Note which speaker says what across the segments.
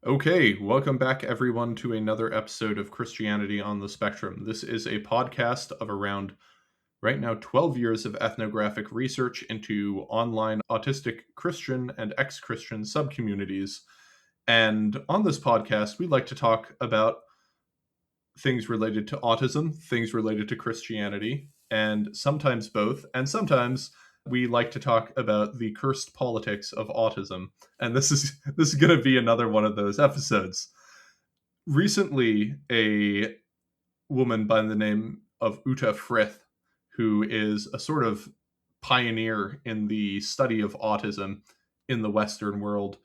Speaker 1: Okay, welcome back everyone to another episode of Christianity on the Spectrum. This is a podcast of around right now 12 years of ethnographic research into online autistic Christian and ex-Christian subcommunities. And on this podcast, we like to talk about things related to autism, things related to Christianity, and sometimes both, and sometimes we like to talk about the cursed politics of autism. And this is going to be another one of those episodes. Recently, a woman by the name of Uta Frith, who is a sort of pioneer in the study of autism in the Western world,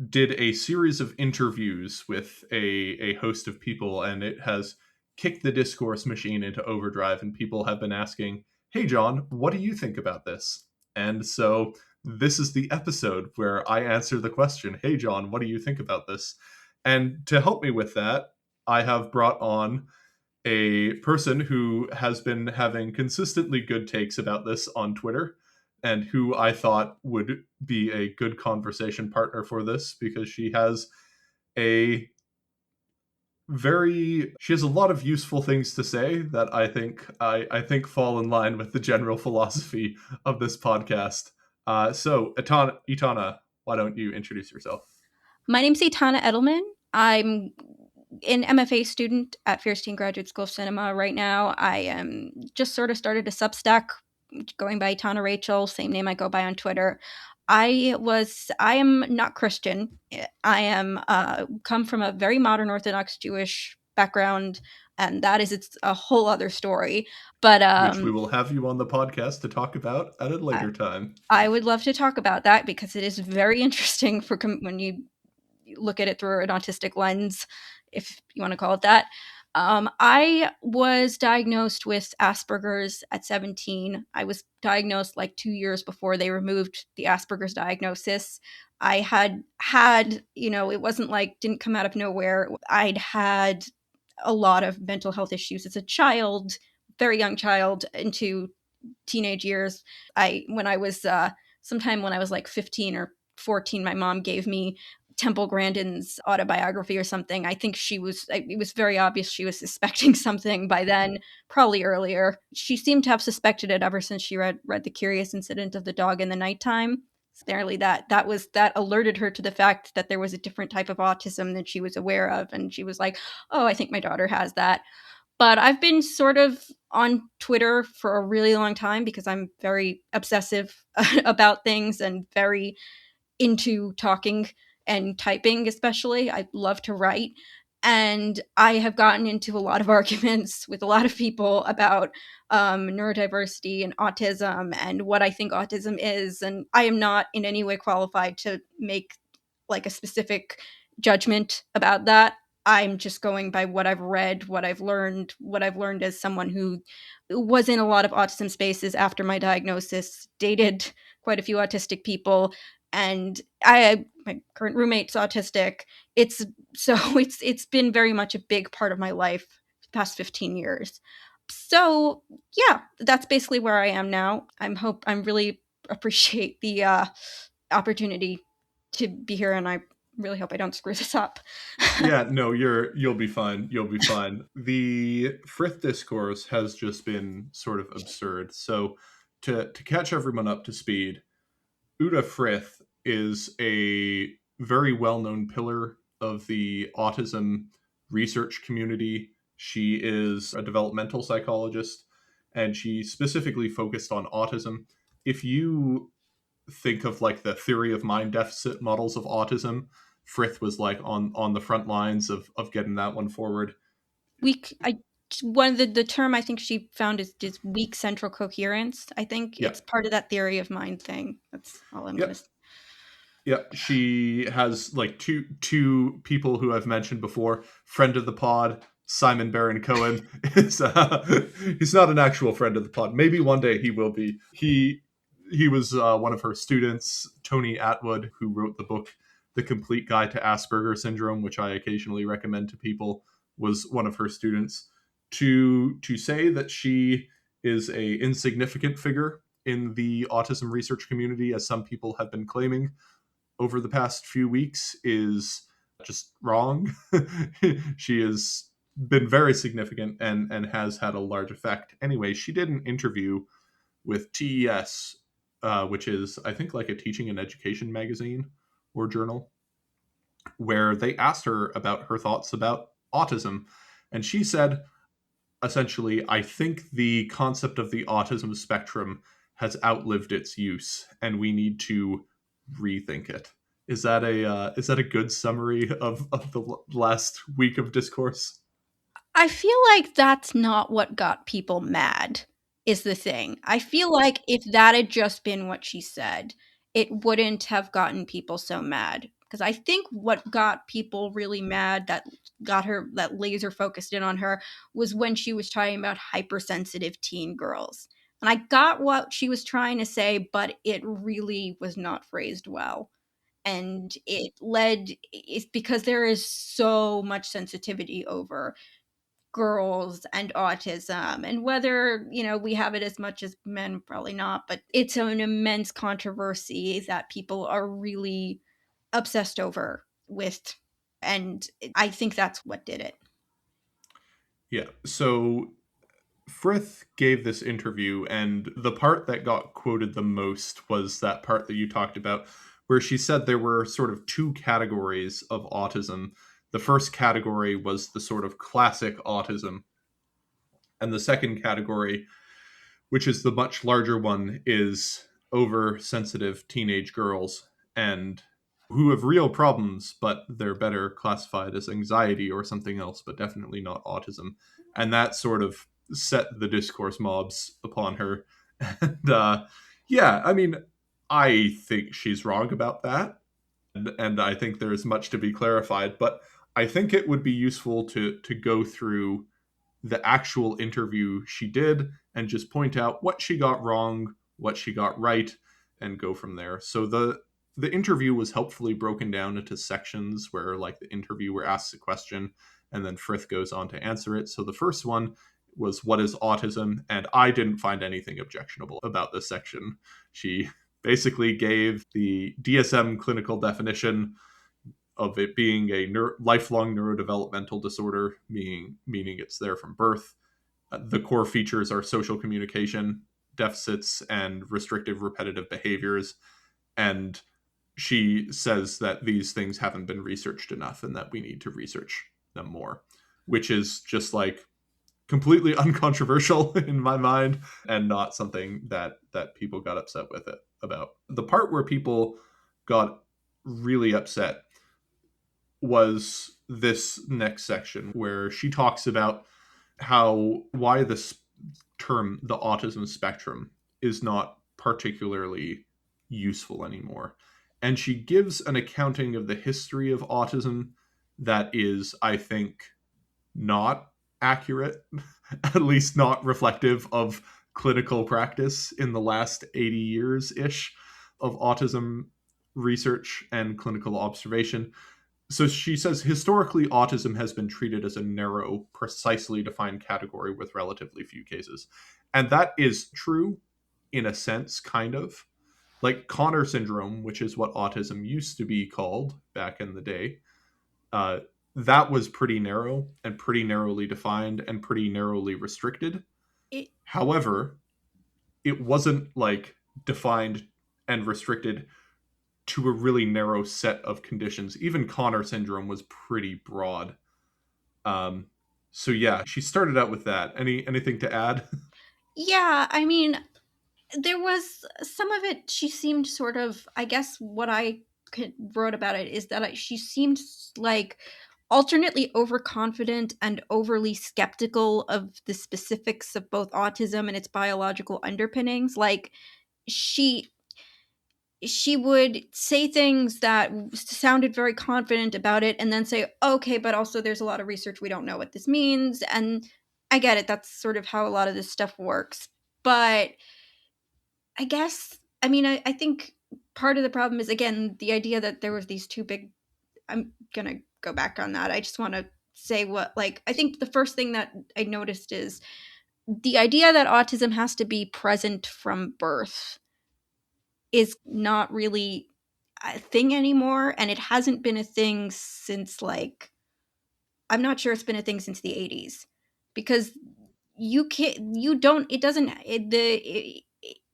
Speaker 1: did a series of interviews with a host of people, and it has kicked the discourse machine into overdrive. And people have been asking, "Hey, John, what do you think about this?" And so this is the episode where I answer the question, "Hey, John, what do you think about this?" And to help me with that, I have brought on a person who has been having consistently good takes about this on Twitter and who I thought would be a good conversation partner for this because a she has a lot of useful things to say that I think fall in line with the general philosophy of this podcast. So Etana, why don't you introduce yourself?
Speaker 2: My name's Etana Edelman. I'm an MFA student at Fierstein Graduate School of Cinema right now. I am just sort of started a Substack going by Etana Rachel, same name I go by on Twitter. I am not Christian. I am come from a very modern Orthodox Jewish background, and that is it's a whole other story. But
Speaker 1: Which we will have you on the podcast to talk about at a
Speaker 2: I,
Speaker 1: later time.
Speaker 2: I would love to talk about that because it is very interesting for when you look at it through an autistic lens, if you want to call it that. I was diagnosed with Asperger's at 17. I was diagnosed like 2 years before they removed the Asperger's diagnosis. I had, it wasn't like, didn't come out of nowhere. I'd had a lot of mental health issues as a child, very young child, into teenage years. When I was, sometime when I was like 15 or 14, my mom gave me Temple Grandin's autobiography or something. I think it was very obvious she was suspecting something by then, probably earlier. She seemed to have suspected it ever since she read The Curious Incident of the Dog in the Nighttime. Apparently that alerted her to the fact that there was a different type of autism than she was aware of. And she was like, oh, I think my daughter has that. But I've been sort of on Twitter for a really long time because I'm very obsessive about things and very into talking and typing, especially. I love to write. And I have gotten into a lot of arguments with a lot of people about neurodiversity and autism and what I think autism is. And I am not in any way qualified to make like a specific judgment about that. I'm just going by what I've read, what I've learned as someone who was in a lot of autism spaces after my diagnosis, dated quite a few autistic people, and my current roommate's autistic. It's so it's been very much a big part of my life the past 15 years. So yeah, that's basically where I am now. I'm really appreciate the opportunity to be here, and I really hope I don't screw this up.
Speaker 1: Yeah, no, you'll be fine. You'll be fine. The Frith discourse has just been sort of absurd. So to catch everyone up to speed, Uta Frith is a very well-known pillar of the autism research community. She is a developmental psychologist, and she specifically focused on autism. If you think of like the theory of mind deficit models of autism, Frith was like on the front lines of getting that one forward.
Speaker 2: weak I One of the term I think she found is weak central coherence. I think
Speaker 1: Yeah.
Speaker 2: it's part of that theory of mind thing. That's all I'm gonna
Speaker 1: Yep.
Speaker 2: say.
Speaker 1: Yeah, she has like two people who I've mentioned before. Friend of the pod, Simon Baron Cohen. He's not an actual friend of the pod. Maybe one day he will be. He was one of her students, Tony Atwood, who wrote the book The Complete Guide to Asperger Syndrome, which I occasionally recommend to people, was one of her students. To say that she is a insignificant figure in the autism research community, as some people have been claiming over the past few weeks, is just wrong. She has been very significant and has had a large effect. Anyway, she did an interview with TES, which is, I think, like a teaching and education magazine or journal, where they asked her about her thoughts about autism. And she said, essentially, I think the concept of the autism spectrum has outlived its use, and we need to rethink it. Is that a good summary of the last week of discourse?
Speaker 2: I feel like that's not what got people mad, is the thing. I feel like if that had just been what she said, it wouldn't have gotten people so mad. Because I think what got people really mad, that got her, that laser focused in on her, was when she was talking about hypersensitive teen girls. And I got what she was trying to say, but it really was not phrased well. And it's because there is so much sensitivity over girls and autism, and whether we have it as much as men, probably not, but it's an immense controversy that people are really obsessed over with, and I think that's what did it.
Speaker 1: Yeah. So Frith gave this interview, and the part that got quoted the most was that part that you talked about, where she said there were sort of two categories of autism. The first category was the sort of classic autism, and the second category, which is the much larger one, is oversensitive teenage girls and who have real problems, but they're better classified as anxiety or something else, but definitely not autism. And that sort of set the discourse mobs upon her. And yeah, I mean, I think she's wrong about that. And I think there's much to be clarified, but I think it would be useful to go through the actual interview she did and just point out what she got wrong, what she got right, and go from there. So the interview was helpfully broken down into sections where, like, the interviewer asks a question and then Frith goes on to answer it. So the first one was, what is autism? And I didn't find anything objectionable about this section. She basically gave the DSM clinical definition of it being a lifelong neurodevelopmental disorder, meaning it's there from birth. The core features are social communication deficits and restrictive repetitive behaviors. And she says that these things haven't been researched enough and that we need to research them more, which is just like completely uncontroversial in my mind and not something that people got upset with it about. The part where people got really upset was this next section where she talks about why this term, the autism spectrum, is not particularly useful anymore. And she gives an accounting of the history of autism that is, I think, not accurate, at least not reflective of clinical practice in the last 80 years ish of autism research and clinical observation. So she says, historically, autism has been treated as a narrow, precisely defined category with relatively few cases. And that is true in a sense, kind of. Like Connor syndrome, which is what autism used to be called back in the day, uh, that was pretty narrow and pretty narrowly defined and pretty narrowly restricted.
Speaker 2: it,
Speaker 1: However, it wasn't like defined and restricted to a really narrow set of conditions. Even Connor syndrome was pretty broad. Um, so yeah, she started out with that. Anything to add?
Speaker 2: yeah, I mean, there was some of it, she seemed sort of, I guess what I wrote about it is that she seemed like alternately overconfident and overly skeptical of the specifics of both autism and its biological underpinnings. Like, she she would say things that sounded very confident about it and then say, okay, but also there's a lot of research, we don't know what this means. And I get it, that's sort of how a lot of this stuff works. But I guess, I mean, I think part of the problem is, again, the idea that there was these two big, I'm gonna go back on that. I just want to say what, like, I think the first thing that I noticed is the idea that autism has to be present from birth is not really, a thing anymore, and it hasn't been a thing since, like, I'm not sure it's been a thing since the 80s, because you can't, you don't, it doesn't,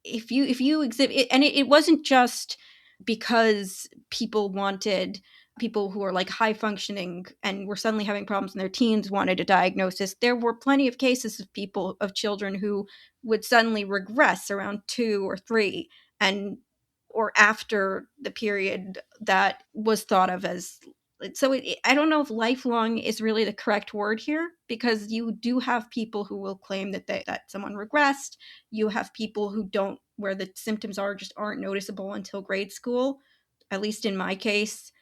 Speaker 2: if you exhibit it, and it wasn't just because people wanted, people who are like high functioning and were suddenly having problems in their teens wanted a diagnosis. There were plenty of cases of people, of children who would suddenly regress around 2 or 3, and or after the period that was thought of as, so I don't know if lifelong is really the correct word here, because you do have people who will claim that that someone regressed. You have people who don't, where the symptoms are just aren't noticeable until grade school. At least in my case,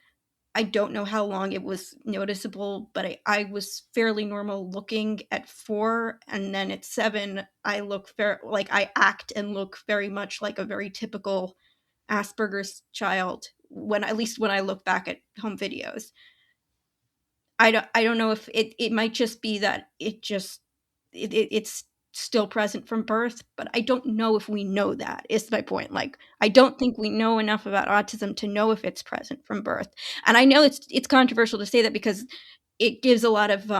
Speaker 2: I don't know how long it was noticeable, but I was fairly normal looking at 4, and then at 7, I look like I act and look very much like a very typical Asperger's child, when, at least when I look back at home videos. I don't know if it might just be that it's still present from birth, but I don't know if we know that, is my point. Like, I don't think we know enough about autism to know if it's present from birth. And I know it's controversial to say that, because it gives a lot of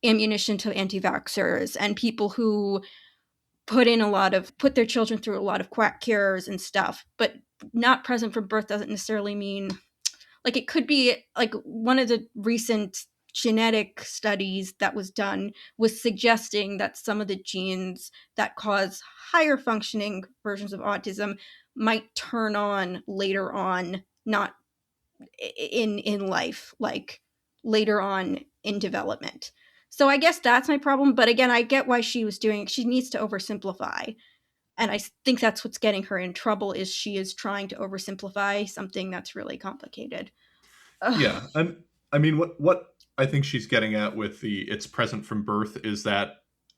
Speaker 2: ammunition to anti-vaxxers and people who put their children through a lot of quack cures and stuff. But not present from birth doesn't necessarily mean, like, it could be like one of the recent genetic studies that was done was suggesting that some of the genes that cause higher functioning versions of autism might turn on later on, not in life, like later on in development. So I guess that's my problem. But again, I get why she was doing it. She needs to oversimplify, and I think that's what's getting her in trouble, is she is trying to oversimplify something that's really complicated. Ugh.
Speaker 1: Yeah, and I mean, what I think she's getting at with the "it's present from birth" is that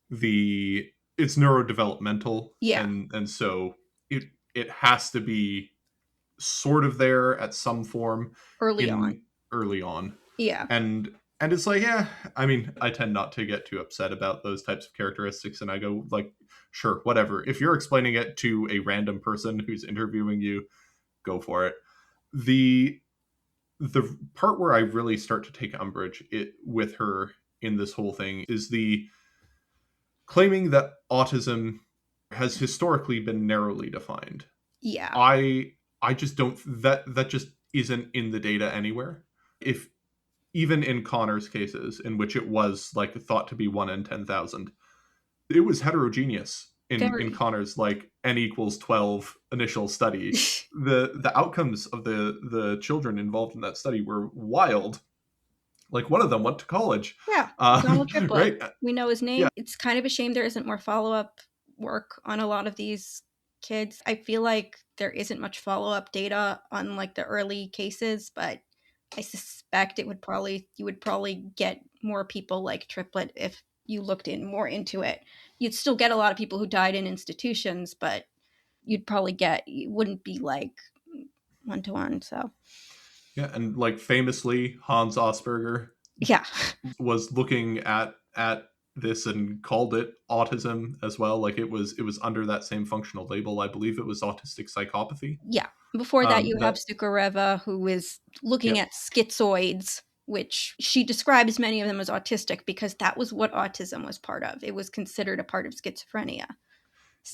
Speaker 1: the it's neurodevelopmental,
Speaker 2: Yeah,
Speaker 1: and so it has to be sort of there at some form
Speaker 2: early on.
Speaker 1: in early on,
Speaker 2: Yeah.
Speaker 1: and it's like, yeah, I mean, I tend not to get too upset about those types of characteristics, and I go like, sure, whatever. If you're explaining it to a random person who's interviewing you, go for it. The the part where I really start to take umbrage with her in this whole thing is the claiming that autism has historically been narrowly defined.
Speaker 2: Yeah.
Speaker 1: I just don't, that just isn't in the data anywhere. If even in Connor's cases, in which it was like thought to be 1 in 10,000, it was heterogeneous in
Speaker 2: Very.
Speaker 1: Connor's like n equals 12 initial study. The outcomes of the children involved in that study were wild. Like one of them went to college.
Speaker 2: Yeah. Donald Triplett.
Speaker 1: Right?
Speaker 2: We know his
Speaker 1: Yeah,
Speaker 2: name. It's kind of a shame there isn't more follow-up work on a lot of these kids. I feel like there isn't much follow-up data on like the early cases, but I suspect you would probably get more people like Triplett if you looked in more into it. You'd still get a lot of people who died in institutions, but you wouldn't be like one to one. So
Speaker 1: yeah, and like famously, Hans Asperger
Speaker 2: yeah.
Speaker 1: was looking at this and called it autism as well. Like it was under that same functional label. I believe it was autistic psychopathy.
Speaker 2: Yeah. Before that, you have
Speaker 1: That
Speaker 2: Sukareva, who is looking
Speaker 1: Yeah,
Speaker 2: at schizoids, which she describes many of them as autistic because that was what autism was part of. It was considered a part of schizophrenia.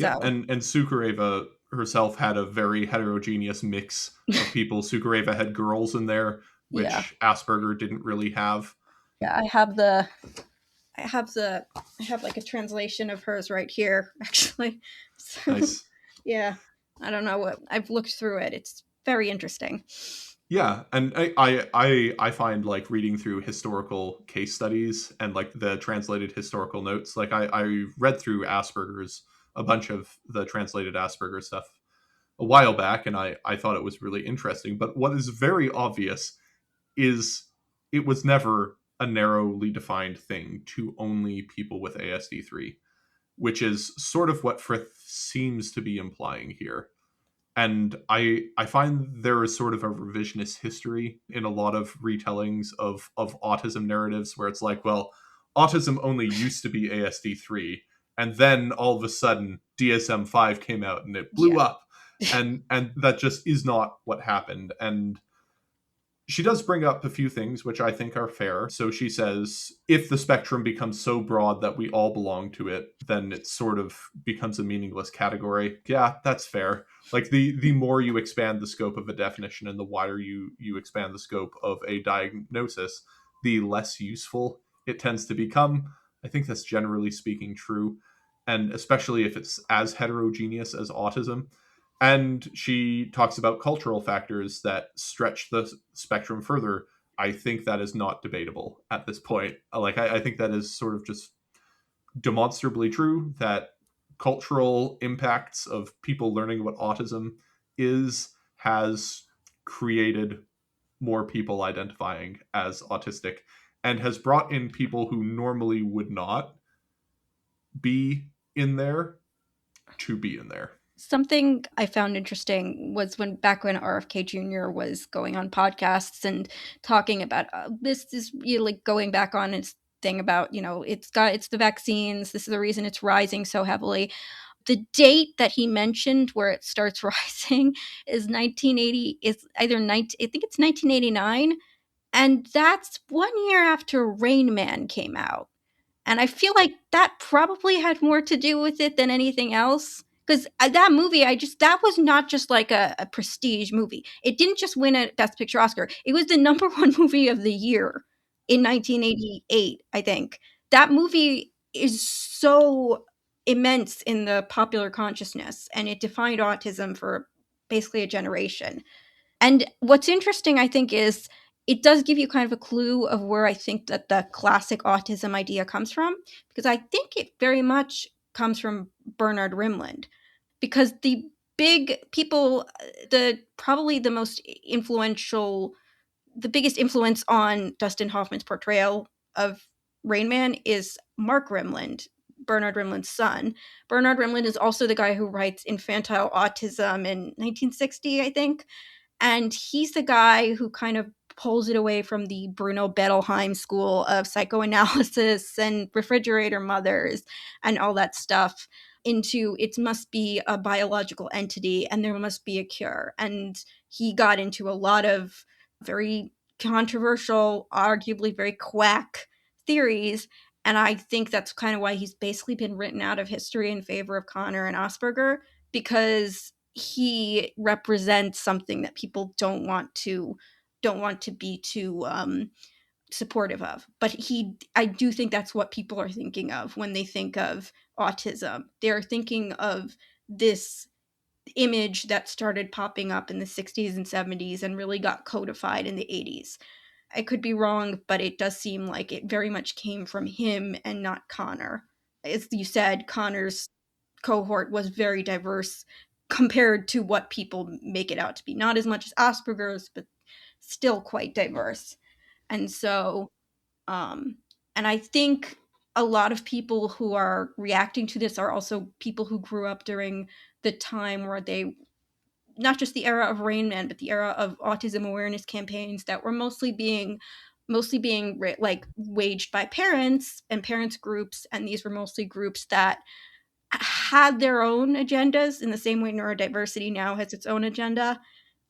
Speaker 1: yeah,
Speaker 2: So,
Speaker 1: and Sukareva herself had a very heterogeneous mix of people. Sukareva had girls in there,
Speaker 2: yeah.
Speaker 1: which Asperger didn't really have.
Speaker 2: Yeah, I have the I have like a translation of hers right here actually. So,
Speaker 1: Nice.
Speaker 2: yeah. I don't know what I've looked through it. It's very interesting.
Speaker 1: Yeah, and I find like reading through historical case studies and like the translated historical notes. Like I read through Asperger's, a bunch of the translated Asperger stuff a while back, and I thought it was really interesting. But what is very obvious is it was never a narrowly defined thing to only people with ASD3, which is sort of what Frith seems to be implying here. And I find there is sort of a revisionist history in a lot of retellings of autism narratives where it's like, well, autism only used to be ASD3, and then all of a sudden DSM-5 came out and it blew
Speaker 2: Yeah.
Speaker 1: up. and that just is not what happened. And she does bring up a few things which I think are fair. So she says, if the spectrum becomes so broad that we all belong to it, then it sort of becomes a meaningless category. Yeah, that's fair. Like the more you expand the scope of a definition and the wider you expand the scope of a diagnosis, the less useful it tends to become. I think that's generally speaking true. And especially if it's as heterogeneous as autism, and she talks about cultural factors that stretch the spectrum further. I think that is not debatable at this point. Like, I think that is sort of just demonstrably true that cultural impacts of people learning what autism is has created more people identifying as autistic and has brought in people who normally would not be in there to be in there.
Speaker 2: Something I found interesting was when RFK Jr. was going on podcasts and talking about this is, you know, like going back on his thing about, you know, it's the vaccines. This is the reason it's rising so heavily. The date that he mentioned where it starts rising is 1980. Is either 19. I think it's 1989, and that's 1 year after Rain Man came out. And I feel like that probably had more to do with it than anything else. Because that movie, that was not just like a prestige movie. It didn't just win a Best Picture Oscar. It was the number one movie of the year in 1988, I think. That movie is so immense in the popular consciousness, and it defined autism for basically a generation. And what's interesting, I think, is it does give you kind of a clue of where I think that the classic autism idea comes from, because I think it very much comes from Bernard Rimland. Because the big people, the probably the most influential, the biggest influence on Dustin Hoffman's portrayal of Rain Man is Mark Rimland, Bernard Rimland's son. Bernard Rimland is also the guy who writes Infantile Autism in 1960, I think, and he's the guy who kind of pulls it away from the Bruno Bettelheim school of psychoanalysis and refrigerator mothers and all that stuff into it must be a biological entity and there must be a cure. And he got into a lot of very controversial, arguably very quack theories. And I think that's kind of why he's basically been written out of history in favor of Connor and Asperger, because he represents something that people don't want to be too supportive of. But I do think that's what people are thinking of when they think of autism. They're thinking of this image that started popping up in the 60s and 70s and really got codified in the 80s. I could be wrong, but it does seem like it very much came from him and not Connor. As you said, Connor's cohort was very diverse compared to what people make it out to be. Not as much as Asperger's, but still quite diverse. And so, um, and I think a lot of people who are reacting to this are also people who grew up during the time where they, not just the era of Rain Man, but the era of autism awareness campaigns that were mostly being like waged by parents and parents groups, and these were mostly groups that had their own agendas in the same way neurodiversity now has its own agenda.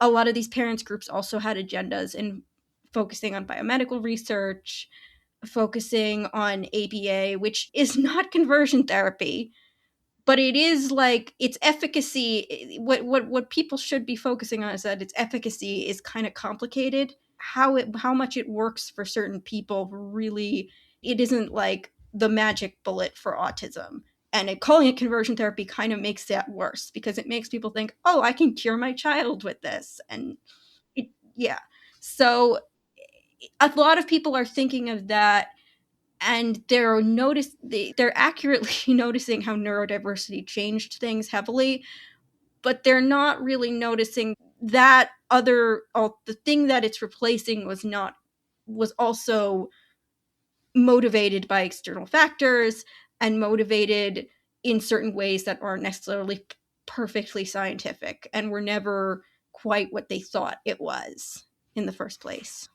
Speaker 2: A lot of these parents groups also had agendas in focusing on biomedical research, focusing on ABA, which is not conversion therapy, but it is like its efficacy. What people should be focusing on is that its efficacy is kind of complicated. How much it works for certain people really, it isn't like the magic bullet for autism. And calling it conversion therapy kind of makes that worse because it makes people think, oh, I can cure my child with this. And yeah. So a lot of people are thinking of that, and they're accurately noticing how neurodiversity changed things heavily, but they're not really noticing that the thing that it's replacing was also motivated by external factors and motivated in certain ways that aren't necessarily perfectly scientific and were never quite what they thought it was in the first place.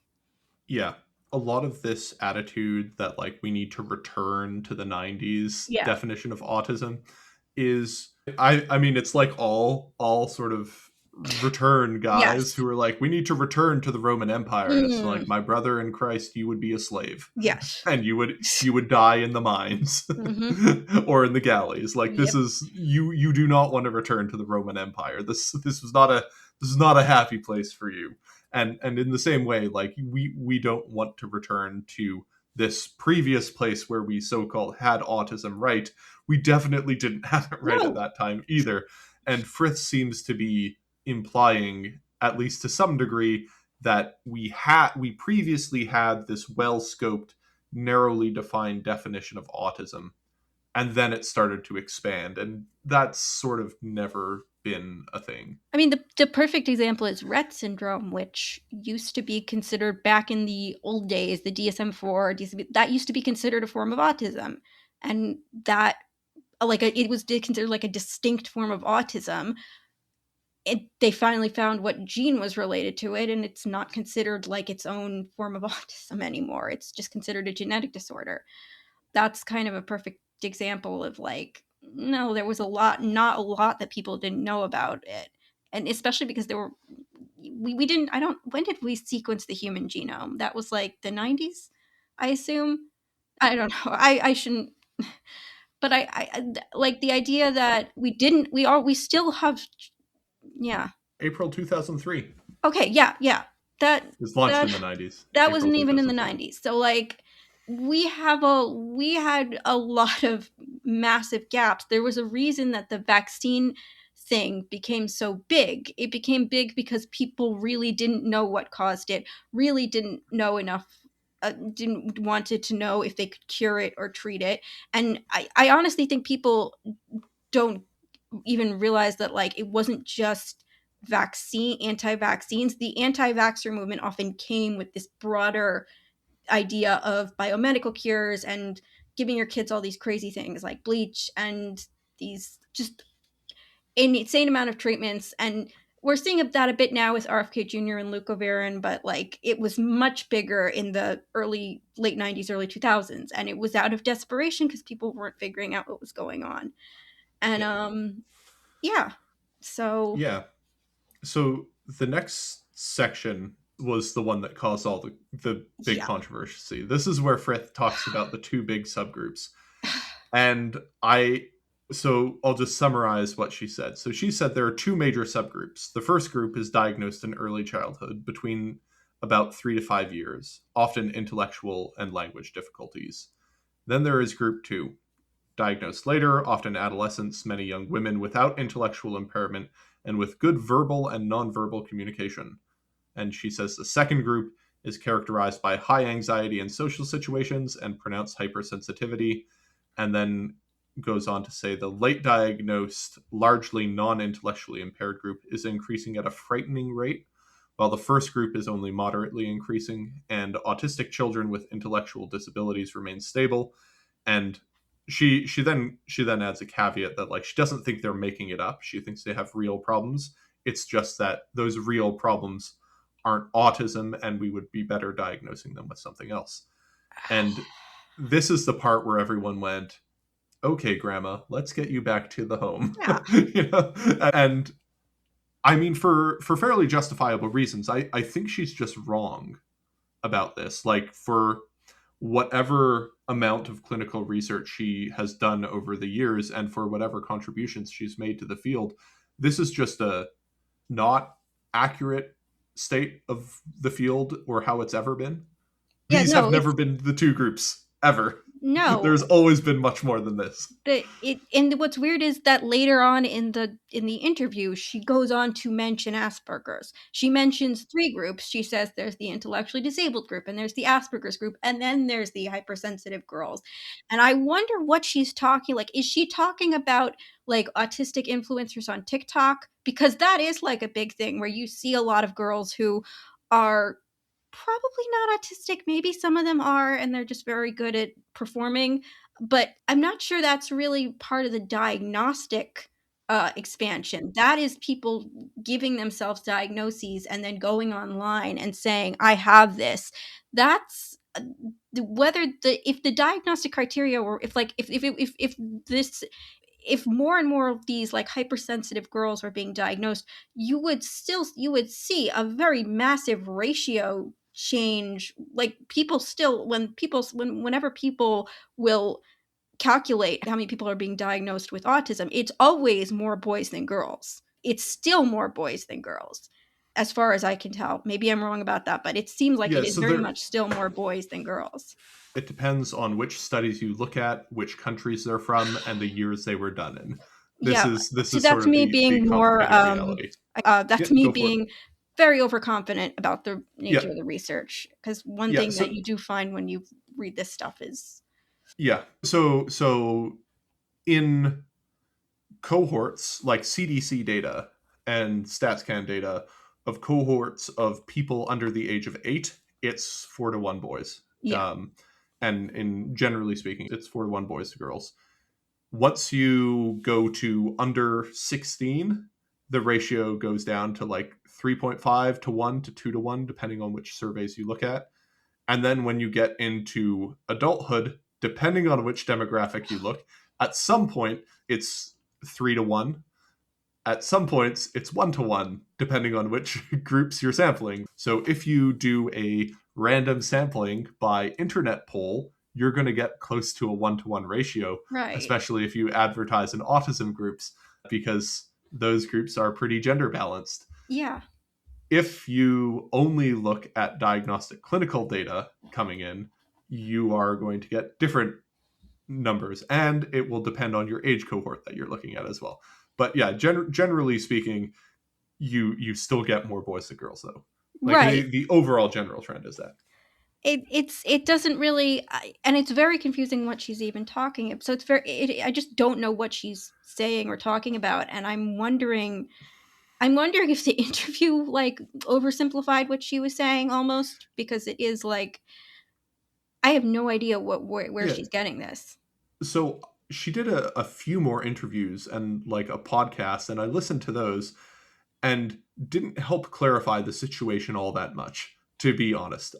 Speaker 1: Yeah, a lot of this attitude that like we need to return to the 90s
Speaker 2: Yeah.
Speaker 1: definition of autism is I mean it's like all sort of return guys
Speaker 2: Yes.
Speaker 1: who are like, we need to return to the Roman Empire, and it's
Speaker 2: Mm,
Speaker 1: like, my brother in Christ, you would be a slave,
Speaker 2: yes.
Speaker 1: and you would die in the mines
Speaker 2: Hmm.
Speaker 1: or in the galleys. Like, this
Speaker 2: Yep.
Speaker 1: is, you do not want to return to the Roman Empire. This is not a happy place for you. And in the same way, like, we don't want to return to this previous place where we so-called had autism right. We definitely didn't have it right at
Speaker 2: No.
Speaker 1: that time either. And Frith seems to be implying, at least to some degree, that we previously had this well-scoped, narrowly defined definition of autism, and then it started to expand, and that's sort of never been a thing.
Speaker 2: I mean, the perfect example is Rett syndrome, which used to be considered back in the old days, the DSM-4, that used to be considered a form of autism. And that, it was considered like a distinct form of autism. They finally found what gene was related to it, and it's not considered like its own form of autism anymore. It's just considered a genetic disorder. That's kind of a perfect example of like, no, there was not a lot that people didn't know about it. And especially because we didn't, I don't, when did we sequence the human genome? That was like the 90s, I assume. I don't know. I shouldn't, but like the idea that we still have, yeah.
Speaker 1: April 2003.
Speaker 2: Okay, yeah, yeah. That
Speaker 1: It was launched
Speaker 2: that
Speaker 1: in the 90s.
Speaker 2: that
Speaker 1: April
Speaker 2: wasn't even in the
Speaker 1: 2003.
Speaker 2: 90s. So like we had a lot of massive gaps. There was a reason that the vaccine thing became so big. It became big because people really didn't know what caused it, really didn't know enough, didn't wanted to know if they could cure it or treat it. And I honestly think people don't even realize that like it wasn't just anti-vaccines. The anti-vaxxer movement often came with this broader idea of biomedical cures and giving your kids all these crazy things like bleach and these just an insane amount of treatments. And we're seeing that a bit now with RFK Jr. and leucovorin, but like it was much bigger in the late 90s, early 2000s, and it was out of desperation because people weren't figuring out what was going on. And
Speaker 1: Yeah.
Speaker 2: yeah. So
Speaker 1: Yeah. So the next section was the one that caused all the big
Speaker 2: yeah.
Speaker 1: controversy. This is where Frith talks about the two big subgroups. And I'll just summarize what she said. So she said there are two major subgroups. The first group is diagnosed in early childhood, between about 3 to 5 years, often intellectual and language difficulties. Then there is group two, diagnosed later, often adolescents, many young women without intellectual impairment and with good verbal and nonverbal communication. And she says the second group is characterized by high anxiety in social situations and pronounced hypersensitivity. And then goes on to say the late diagnosed, largely non intellectually impaired group is increasing at a frightening rate, while the first group is only moderately increasing, and autistic children with intellectual disabilities remain stable. And she then adds a caveat that, like, she doesn't think they're making it up. She thinks they have real problems. It's just that those real problems aren't autism, and we would be better diagnosing them with something else. And this is the part where everyone went, okay, grandma, let's get you back to the home.
Speaker 2: Yeah.
Speaker 1: And I mean, for fairly justifiable reasons, I think she's just wrong about this. Like, for whatever amount of clinical research she has done over the years, and for whatever contributions she's made to the field, this is just a not accurate state of the field or how it's ever been.
Speaker 2: Yeah,
Speaker 1: These have
Speaker 2: no,
Speaker 1: never
Speaker 2: it's
Speaker 1: been the two groups ever.
Speaker 2: no.
Speaker 1: There's always been much more than this.
Speaker 2: And what's weird is that later on in the interview she goes on to mention Asperger's. She mentions three groups. She says there's the intellectually disabled group, and there's the Asperger's group, and then there's the hypersensitive girls. And I wonder what she's talking, like, is she talking about like autistic influencers on TikTok? Because that is like a big thing where you see a lot of girls who are probably not autistic. Maybe some of them are, and they're just very good at performing. But I'm not sure that's really part of the diagnostic expansion. That is people giving themselves diagnoses and then going online and saying, "I have this." That's whether the if the diagnostic criteria were if like if this if more and more of these like hypersensitive girls were being diagnosed, you would see a very massive ratio change. Like people still, whenever people will calculate how many people are being diagnosed with autism, it's always more boys than girls. It's still more boys than girls, as far as I can tell. Maybe I'm wrong about that, but it seems like
Speaker 1: Yeah,
Speaker 2: it is
Speaker 1: so
Speaker 2: very
Speaker 1: there
Speaker 2: much still more boys than girls.
Speaker 1: it depends on which studies you look at, which countries they're from, and the years they were done in. This
Speaker 2: Yeah.
Speaker 1: is this
Speaker 2: So
Speaker 1: is sort
Speaker 2: that's
Speaker 1: of
Speaker 2: me
Speaker 1: the
Speaker 2: being more
Speaker 1: complicated reality. Yeah,
Speaker 2: that's me
Speaker 1: go for it.
Speaker 2: being very overconfident about the
Speaker 1: Yeah,
Speaker 2: nature of the research, because one
Speaker 1: yeah.
Speaker 2: thing that
Speaker 1: So
Speaker 2: you do find when you read this stuff is
Speaker 1: yeah, so in cohorts like CDC data and StatsCan data of cohorts of people under the age of 8, it's 4-to-1 boys.
Speaker 2: yeah,
Speaker 1: And in generally speaking, it's 4-to-1 boys to girls. Once you go to under 16, the ratio goes down to like 3.5 to 1 to 2 to 1, depending on which surveys you look at. And then when you get into adulthood, depending on which demographic you look, at some point it's 3-to-1. At some points it's 1-to-1, depending on which groups you're sampling. So if you do a random sampling by internet poll, you're going to get close to a 1-to-1 ratio,
Speaker 2: right.
Speaker 1: especially if you advertise in autism groups, because those groups are pretty gender balanced.
Speaker 2: Yeah,
Speaker 1: If you only look at diagnostic clinical data coming in, you are going to get different numbers, and it will depend on your age cohort that you're looking at as well. But yeah, generally speaking, you still get more boys than girls, though. Like
Speaker 2: right.
Speaker 1: the overall general trend is that.
Speaker 2: It doesn't really, and it's very confusing what she's even talking about. So it's I just don't know what she's saying or talking about, and I'm wondering if the interview like oversimplified what she was saying almost, because it is like I have no idea where
Speaker 1: Yeah.
Speaker 2: she's getting this.
Speaker 1: So she did a few more interviews and like a podcast, and I listened to those and didn't help clarify the situation all that much, to be honest.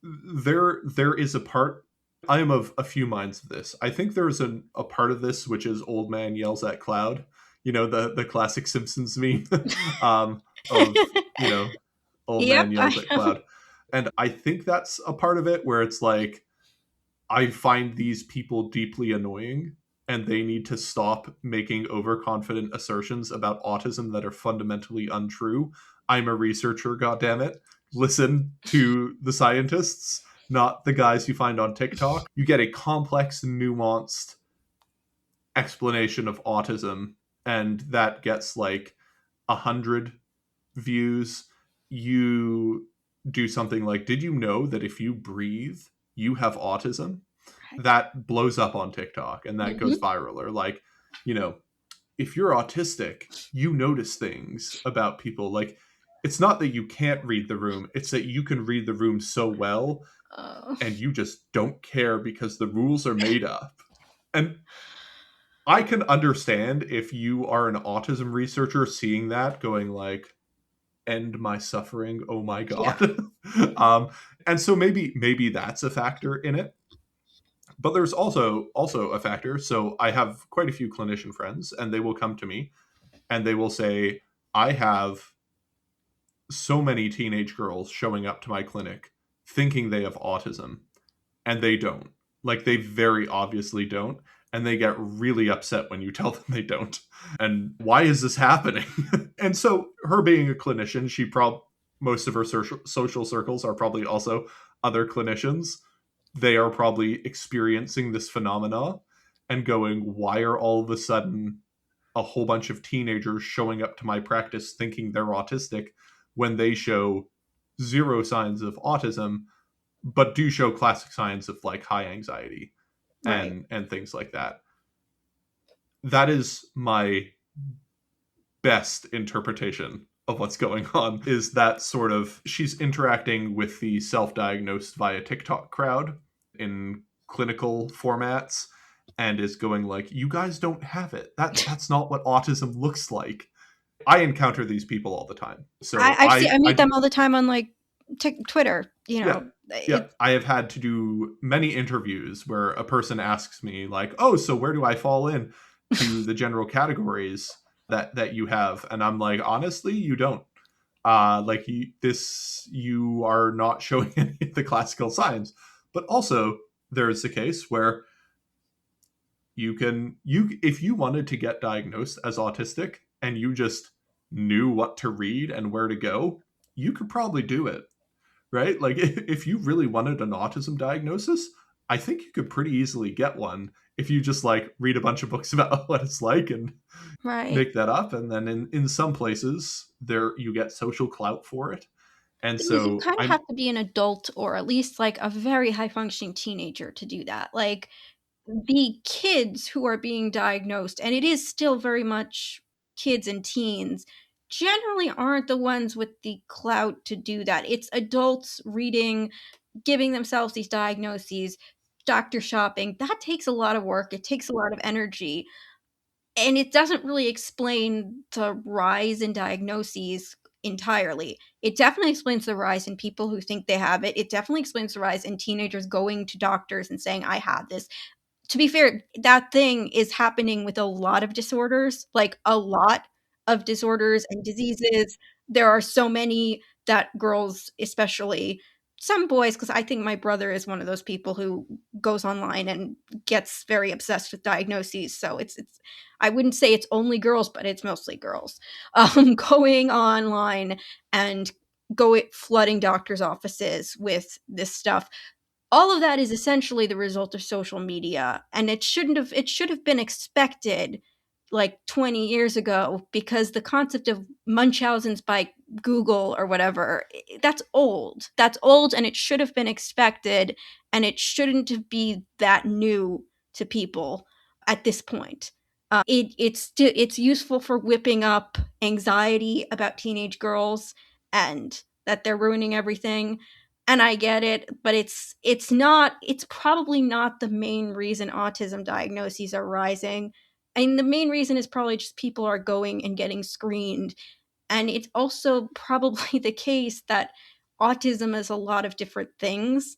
Speaker 1: There is a part. I am of a few minds of this. I think there's a part of this which is old man yells at cloud. You know, the classic Simpsons meme of, you know, old
Speaker 2: Yep.
Speaker 1: man yells at cloud. And I think that's a part of it where it's like, I find these people deeply annoying, and they need to stop making overconfident assertions about autism that are fundamentally untrue. I'm a researcher, goddammit. Listen to the scientists, not the guys you find on TikTok. You get a complex, nuanced explanation of autism, and that gets like 100 views. You do something like, did you know that if you breathe, you have autism? That blows up on TikTok and that goes
Speaker 2: Hmm.
Speaker 1: viral. Or like, you know, if you're autistic, you notice things about people. Like, it's not that you can't read the room, it's that you can read the room so well
Speaker 2: Oh,
Speaker 1: and you just don't care because the rules are made up. And I can understand if you are an autism researcher seeing that going like, end my suffering, oh my
Speaker 2: yeah.
Speaker 1: god. um and so maybe that's a factor in it. But there's also a factor. So I have quite a few clinician friends, and they will come to me and they will say, I have so many teenage girls showing up to my clinic thinking they have autism, and they don't. Like, they very obviously don't, and they get really upset when you tell them they don't. And why is this happening? And so, her being a clinician, most of her social circles are probably also other clinicians. They are probably experiencing this phenomena and going, why are all of a sudden a whole bunch of teenagers showing up to my practice thinking they're autistic when they show zero signs of autism, but do show classic signs of like high anxiety
Speaker 2: Right.
Speaker 1: and things like that. That is my best interpretation of what's going on, is that sort of she's interacting with the self-diagnosed via TikTok crowd in clinical formats and is going like, you guys don't have it. That's not what autism looks like. I encounter these people all the time. So
Speaker 2: I meet them all the time on like Twitter.
Speaker 1: yeah, Yeah,
Speaker 2: It's
Speaker 1: I have had to do many interviews where a person asks me like, "Oh, so where do I fall in to the general categories that you have?" And I'm like, "Honestly, you don't. Like you are not showing any of the classical signs." But also, there is a case where you if you wanted to get diagnosed as autistic and you just knew what to read and where to go, you could probably do it, right? Like if you really wanted an autism diagnosis, I think you could pretty easily get one if you just like read a bunch of books about what it's like and
Speaker 2: right.
Speaker 1: make that up. And then in some places there you get social clout for it. And
Speaker 2: You
Speaker 1: so
Speaker 2: kind of
Speaker 1: I'm
Speaker 2: have to be an adult or at least like a very high functioning teenager to do that. Like the kids who are being diagnosed, and it is still very much kids and teens, generally aren't the ones with the clout to do that. It's adults reading, giving themselves these diagnoses, doctor shopping. That takes a lot of work. It takes a lot of energy. And it doesn't really explain the rise in diagnoses entirely. It definitely explains the rise in people who think they have it. It definitely explains the rise in teenagers going to doctors and saying, I have this. To be fair, that thing is happening with a lot of disorders, like a lot of disorders and diseases. There are so many that girls, especially some boys, because I think my brother is one of those people who goes online and gets very obsessed with diagnoses. So it's I wouldn't say it's only girls, but it's mostly girls going online and go flooding doctors' offices with this stuff. All of that is essentially the result of social media, and it should have been expected like 20 years ago, because the concept of Munchausen's by Google or whatever, that's old, and it should have been expected, and it shouldn't be that new to people at this point. It's useful for whipping up anxiety about teenage girls and that they're ruining everything, and I get it, but it's probably not the main reason autism diagnoses are rising. I mean, the main reason is probably just people are going and getting screened, and it's also probably the case that autism is a lot of different things.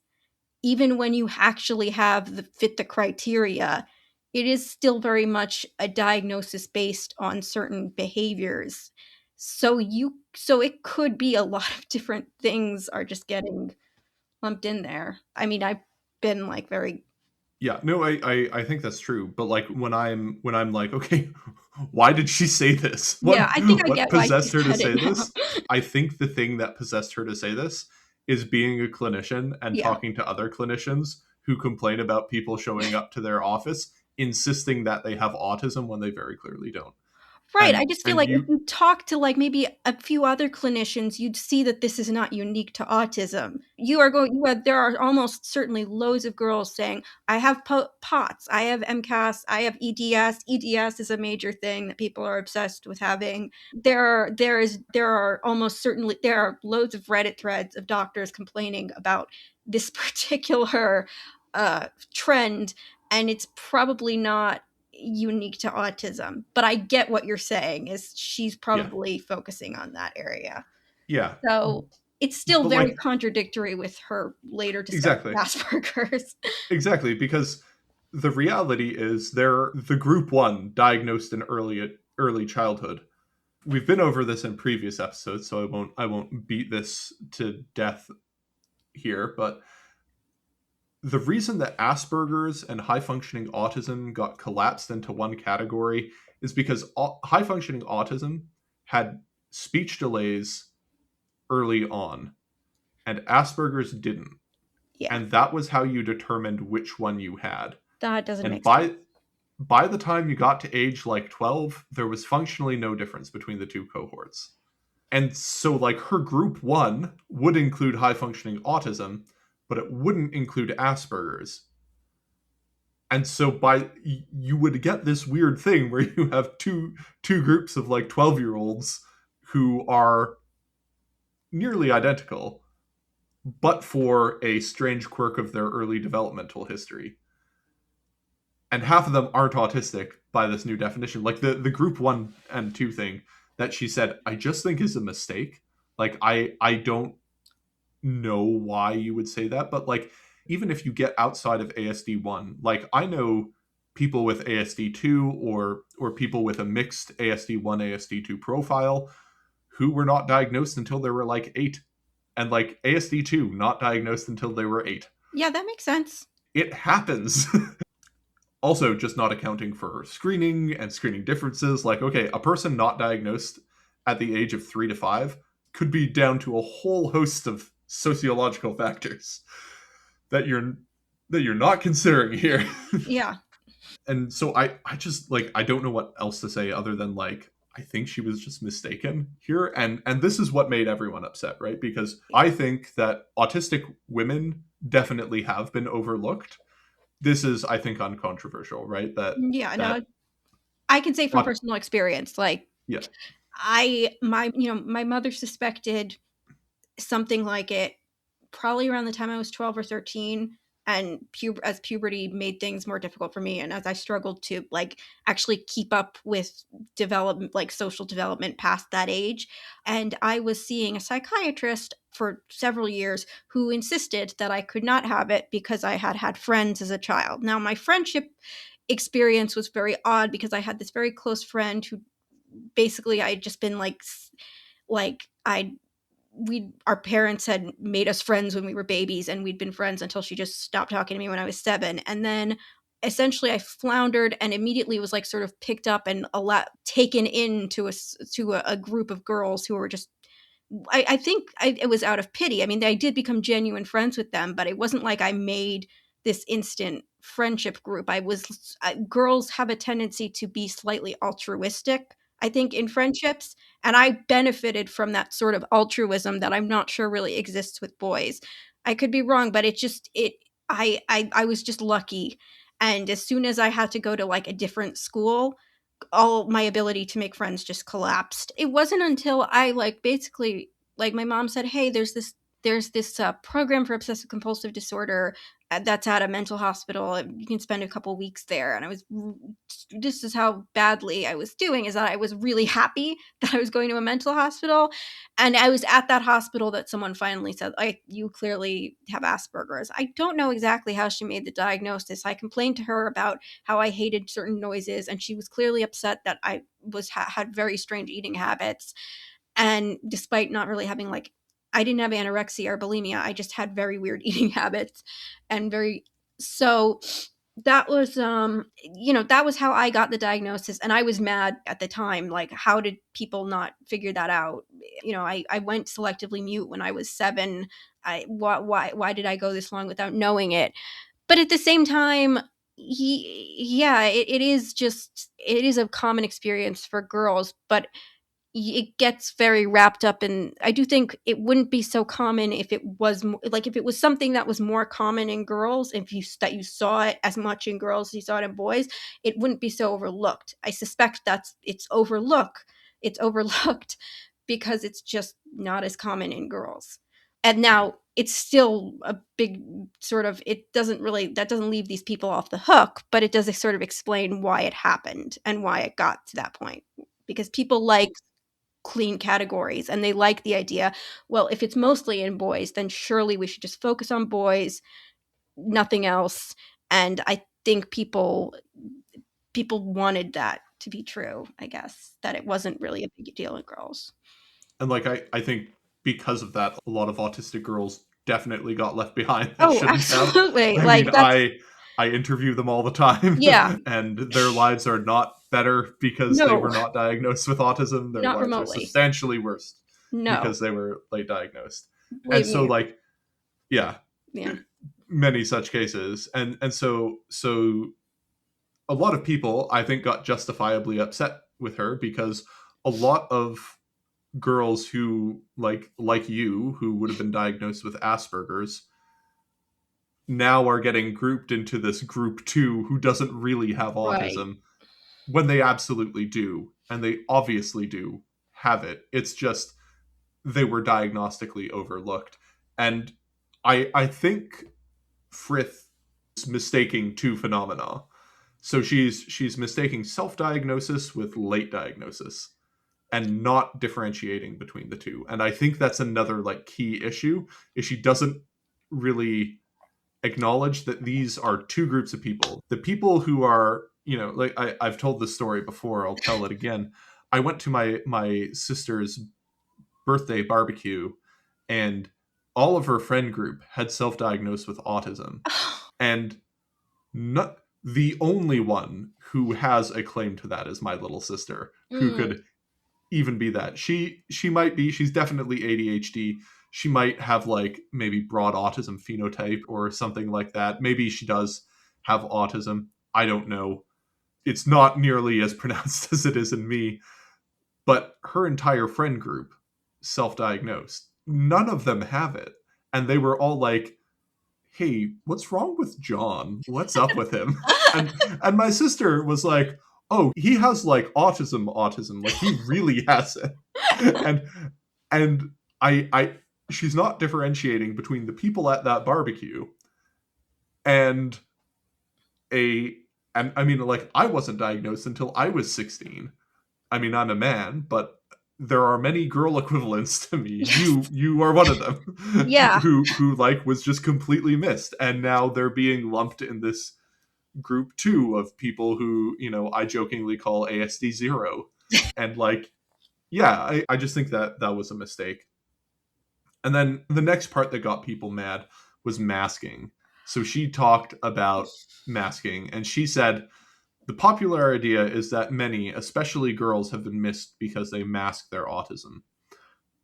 Speaker 2: Even when you actually have the criteria, it is still very much a diagnosis based on certain behaviors. So it could be a lot of different things are just getting lumped in there. I mean, I've been like very
Speaker 1: Yeah, no, I think that's true. But like when I'm like, okay, why did she say this?
Speaker 2: yeah, I think I
Speaker 1: What
Speaker 2: get why she
Speaker 1: possessed her to
Speaker 2: said it
Speaker 1: say
Speaker 2: now.
Speaker 1: this? I think the thing that possessed her to say this is being a clinician and
Speaker 2: Yeah.
Speaker 1: talking to other clinicians who complain about people showing up to their office insisting that they have autism when they very clearly don't.
Speaker 2: Right, I just feel
Speaker 1: And
Speaker 2: like if
Speaker 1: you
Speaker 2: you talk to, like, maybe a few other clinicians, you'd see that this is not unique to autism. You are there are almost certainly loads of girls saying, "I have POTS, I have MCAS, I have EDS." EDS is a major thing that people are obsessed with having. There are almost certainly there are loads of Reddit threads of doctors complaining about this particular, trend, and it's probably not unique to autism. But I get what you're saying is she's
Speaker 1: yeah,
Speaker 2: probably focusing on that area.
Speaker 1: yeah.
Speaker 2: So it's still
Speaker 1: But
Speaker 2: very
Speaker 1: like
Speaker 2: contradictory with her later discovery
Speaker 1: exactly.
Speaker 2: of Asperger's.
Speaker 1: Exactly, because the reality is they're the group 1 diagnosed in early childhood. We've been over this in previous episodes, so I won't beat this to death here, but the reason that Asperger's and high functioning autism got collapsed into one category is because high functioning autism had speech delays early on and Asperger's didn't.
Speaker 2: Yeah,
Speaker 1: And that was how you determined which one you had.
Speaker 2: that doesn't
Speaker 1: And
Speaker 2: make sense.
Speaker 1: by the time you got to age like 12, there was functionally no difference between the two cohorts. And so, like, her group 1 would include high functioning autism, but it wouldn't include Asperger's. And so by you would get this weird thing where you have two groups of like 12-year-olds who are nearly identical, but for a strange quirk of their early developmental history. And half of them aren't autistic by this new definition. Like the group 1 and 2 thing that she said, I just think is a mistake. Like I don't know why you would say that, but like even if you get outside of ASD1, like I know people with ASD2 or people with a mixed ASD1 ASD2 profile who were not diagnosed until they were like 8, and like ASD2 not diagnosed until they were 8.
Speaker 2: Yeah, that makes sense.
Speaker 1: It happens. Also, just not accounting for screening and screening differences. Like, okay, a person not diagnosed at the age of 3 to 5 could be down to a whole host of sociological factors that you're not considering here.
Speaker 2: Yeah.
Speaker 1: And so I just like I don't know what else to say other than like I think she was just mistaken here, and this is what made everyone upset, right? Because I think that autistic women definitely have been overlooked. This is, I think, uncontroversial, right?
Speaker 2: Yeah, no,
Speaker 1: That
Speaker 2: I can say from
Speaker 1: what
Speaker 2: personal experience, like
Speaker 1: yeah.
Speaker 2: my mother suspected something like it probably around the time I was 12 or 13, and as puberty made things more difficult for me, and as I struggled to like actually keep up with development, like social development past that age. And I was seeing a psychiatrist for several years who insisted that I could not have it because I had had friends as a child. Now my friendship experience was very odd because I had this very close friend who basically I had just been like I we our parents had made us friends when we were babies, and we'd been friends until she just stopped talking to me when I was 7. And then essentially I floundered and immediately was like sort of picked up and a lot taken into a group of girls who were just I think it was out of pity. I mean, I did become genuine friends with them, but it wasn't like I made this instant friendship group. Girls have a tendency to be slightly altruistic, I think, in friendships. And I benefited from that sort of altruism that I'm not sure really exists with boys. I could be wrong, but I was just lucky. And as soon as I had to go to like a different school, all my ability to make friends just collapsed. It wasn't until I like basically like my mom said, "Hey, there's this program for obsessive compulsive disorder that's at a mental hospital. You can spend a couple weeks there." And this is how badly I was doing, is that I was really happy that I was going to a mental hospital. And I was at that hospital that someone finally said, like, "You clearly have Asperger's." I don't know exactly how she made the diagnosis. I complained to her about how I hated certain noises, and she was clearly upset that I had very strange eating habits. And despite not really having like, I didn't have anorexia or bulimia, I just had very weird eating habits, and very so that was that was how I got the diagnosis. And I was mad at the time, like, how did people not figure that out? I went selectively mute when I was 7. Why did I go this long without knowing it? But at the same time, it is a common experience for girls, but it gets very wrapped up in. I do think it wouldn't be so common if it was like if it was something that was more common in girls, if you saw it as much in girls as you saw it in boys, it wouldn't be so overlooked. I suspect it's overlooked because it's just not as common in girls. And now it's still a big sort of, it doesn't really, that doesn't leave these people off the hook, but it does sort of explain why it happened and why it got to that point. Because people like clean categories, and they like the idea, well, if it's mostly in boys, then surely we should just focus on boys, nothing else. And I think people wanted that to be true, I guess, that it wasn't really a big deal in girls.
Speaker 1: And like I think because of that, a lot of autistic girls definitely got left behind that
Speaker 2: Oh,
Speaker 1: shouldn't have.
Speaker 2: absolutely.
Speaker 1: I mean,
Speaker 2: Like that's
Speaker 1: I interview them all the time,
Speaker 2: yeah.
Speaker 1: and their lives are not better because they
Speaker 2: No,
Speaker 1: were not diagnosed with autism. Their
Speaker 2: not
Speaker 1: lives are
Speaker 2: remotely.
Speaker 1: substantially worse
Speaker 2: No,
Speaker 1: because they were late diagnosed. And
Speaker 2: believe
Speaker 1: so
Speaker 2: me.
Speaker 1: like yeah,
Speaker 2: Yeah.
Speaker 1: many such cases. And so a lot of people I think got justifiably upset with her because a lot of girls who like you who would have been diagnosed with Asperger's now are getting grouped into this group 2 who doesn't really have
Speaker 2: Right.
Speaker 1: autism when they absolutely do, and they obviously do have it. It's just they were diagnostically overlooked. And I think Frith is mistaking two phenomena. So she's mistaking self-diagnosis with late diagnosis. and not differentiating between the two. And I think that's another like key issue, is she doesn't really acknowledge that these are two groups of people. The people who are, like I've told this story before, I'll tell it again. I went to my sister's birthday barbecue, and all of her friend group had self-diagnosed with autism. And not the only one who has a claim to that is my little sister, who
Speaker 2: Mm.
Speaker 1: could even be that. She might be, she's definitely ADHD. She might have like maybe broad autism phenotype or something like that. Maybe she does have autism. I don't know. It's not nearly as pronounced as it is in me, but her entire friend group self-diagnosed. None of them have it. And they were all like, "Hey, what's wrong with John? What's up with him?" And my sister was like, "Oh, he has like autism, like he really has it." And and I she's not differentiating between the people at that barbecue and a and I mean, like, I wasn't diagnosed until I was 16. I mean, I'm a man, but there are many girl equivalents to me.
Speaker 2: Yes.
Speaker 1: You are one of them
Speaker 2: Yeah.
Speaker 1: who like was just completely missed, and now they're being lumped in this group two of people who, I jokingly call ASD zero. And like, yeah, I just think that that was a mistake. And then the next part that got people mad was masking. So she talked about masking, and she said the popular idea is that many, especially girls, have been missed because they mask their autism.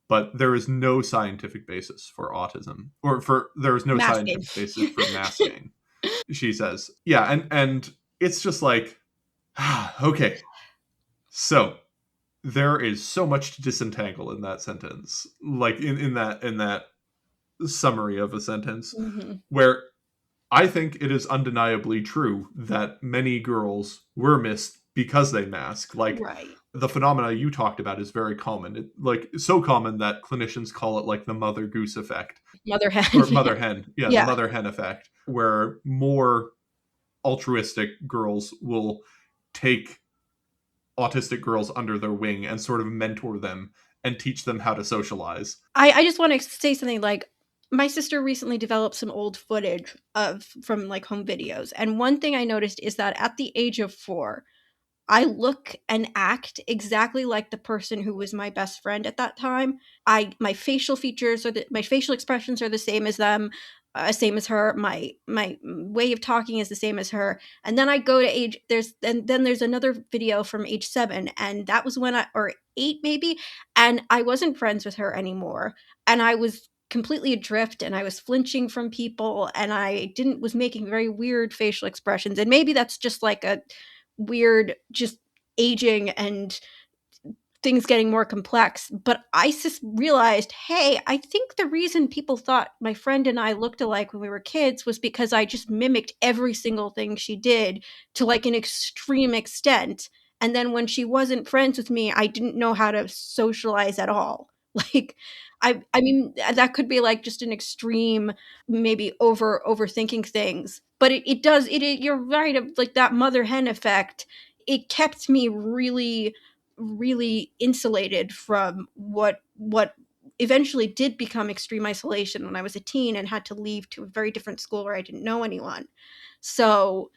Speaker 1: But there is no scientific basis for autism, or for there is no
Speaker 2: Masking.
Speaker 1: scientific basis for masking. She says, yeah, and it's just like, okay, so there is so much to disentangle in that sentence, like in that summary of a sentence,
Speaker 2: Mm-hmm.
Speaker 1: where I think it is undeniably true that many girls were missed because they mask. Like,
Speaker 2: Right.
Speaker 1: the phenomena you talked about is very common. Like, so common that clinicians call it like the mother goose effect,
Speaker 2: Mother hen.
Speaker 1: or mother hen. Yeah, the
Speaker 2: Yeah.
Speaker 1: mother hen effect, where more altruistic girls will take autistic girls under their wing and sort of mentor them and teach them how to socialize.
Speaker 2: I just want to say something like my sister recently developed some old footage of from like home videos. And one thing I noticed is that at the age of 4, I look and act exactly like the person who was my best friend at that time. My facial features my facial expressions are the same as them, same as her. My way of talking is the same as her. And then I go to age then there's another video from age 7, and that was when I or 8 maybe, and I wasn't friends with her anymore, and I was completely adrift, and I was flinching from people, and I didn't was making very weird facial expressions, and maybe that's just like a weird just aging and things getting more complex. But I just realized, hey, I think the reason people thought my friend and I looked alike when we were kids was because I just mimicked every single thing she did to like an extreme extent. And then when she wasn't friends with me, I didn't know how to socialize at all. Like, I mean, that could be like just an extreme, maybe overthinking things. But it does, you're right, of like that mother hen effect. It kept me really insulated from what eventually did become extreme isolation when I was a teen and had to leave to a very different school where I didn't know anyone. So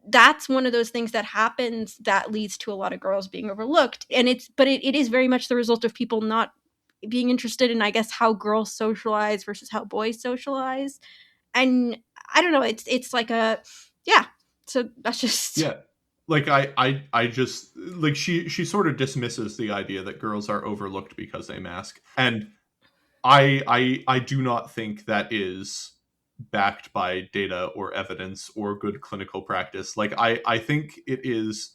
Speaker 2: that's one of those things that happens that leads to a lot of girls being overlooked. And it is very much the result of people not being interested in, I guess, how girls socialize versus how boys socialize. And I don't know, it's like a yeah. So that's just
Speaker 1: Yeah, like I just like, she sort of dismisses the idea that girls are overlooked because they mask, and I do not think that is backed by data or evidence or good clinical practice. Like, I think it is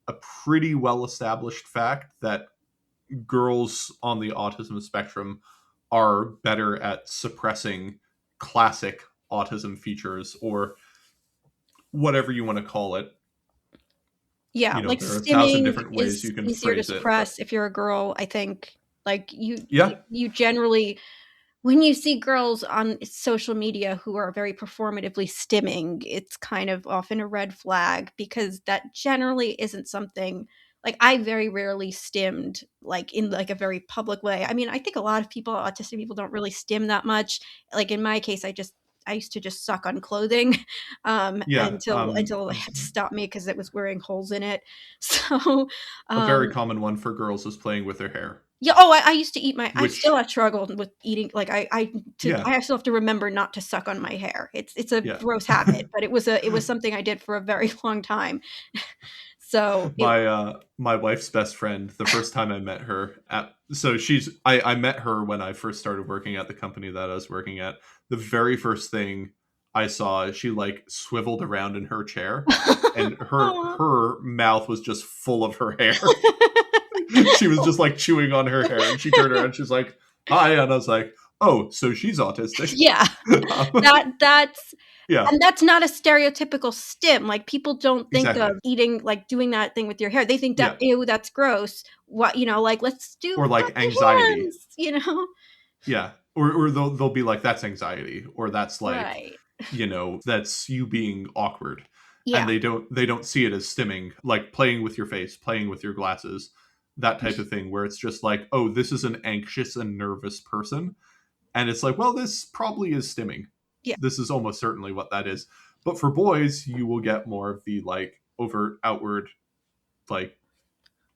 Speaker 1: a pretty well established fact that girls on the autism spectrum are better at suppressing classic autism features, or whatever you want to call it.
Speaker 2: yeah, like
Speaker 1: There are 1,000
Speaker 2: stimming
Speaker 1: different ways
Speaker 2: is
Speaker 1: you can
Speaker 2: easier to
Speaker 1: phrase it, but
Speaker 2: suppress if you're a girl, I think. Like
Speaker 1: yeah,
Speaker 2: you generally when you see girls on social media who are very performatively stimming, it's kind of often a red flag because that generally isn't something Like, I very rarely stimmed, like, in, like, a very public way. I mean, I think a lot of people, autistic people, don't really stim that much. Like, in my case, I used to just suck on clothing,
Speaker 1: Yeah,
Speaker 2: until they had to stop me because it was wearing holes in it. So,
Speaker 1: a very
Speaker 2: um
Speaker 1: common one for girls is playing with their hair,
Speaker 2: yeah, oh, I used to eat my I still
Speaker 1: which
Speaker 2: have struggled with eating, like,
Speaker 1: yeah,
Speaker 2: I still have to remember not to suck on my hair. It's a
Speaker 1: yeah.
Speaker 2: gross habit, but it was something I did for a very long time. So, it
Speaker 1: My wife's best friend, the first time I met her at so she's I met her when I first started working at the company that I was working at. The very first thing I saw, she like swiveled around in her chair and
Speaker 2: Aw.
Speaker 1: her mouth was just full of her hair. She was just like chewing on her hair and she turned around, she's like, "Hi," and I was like, "Oh, so she's autistic."
Speaker 2: Yeah,
Speaker 1: Um,
Speaker 2: that's
Speaker 1: yeah,
Speaker 2: and that's not a stereotypical stim, like, people don't think of
Speaker 1: exactly.
Speaker 2: eating, like, doing that thing with your hair. They think that,
Speaker 1: Yeah,
Speaker 2: "Ew, that's gross." What, like, "Let's do
Speaker 1: or like
Speaker 2: flappy
Speaker 1: anxiety.
Speaker 2: hands," you know?
Speaker 1: Yeah, or they'll be like, "That's anxiety," or "That's like,
Speaker 2: Right.
Speaker 1: that's you being awkward," and
Speaker 2: Yeah.
Speaker 1: they don't see it as stimming, like playing with your face, playing with your glasses, that type of thing, where it's just like, "Oh, this is an anxious and nervous person," and it's like, "Well, this probably is stimming.
Speaker 2: Yeah.
Speaker 1: This is almost certainly what that is." But for boys, you will get more of the like overt, outward, like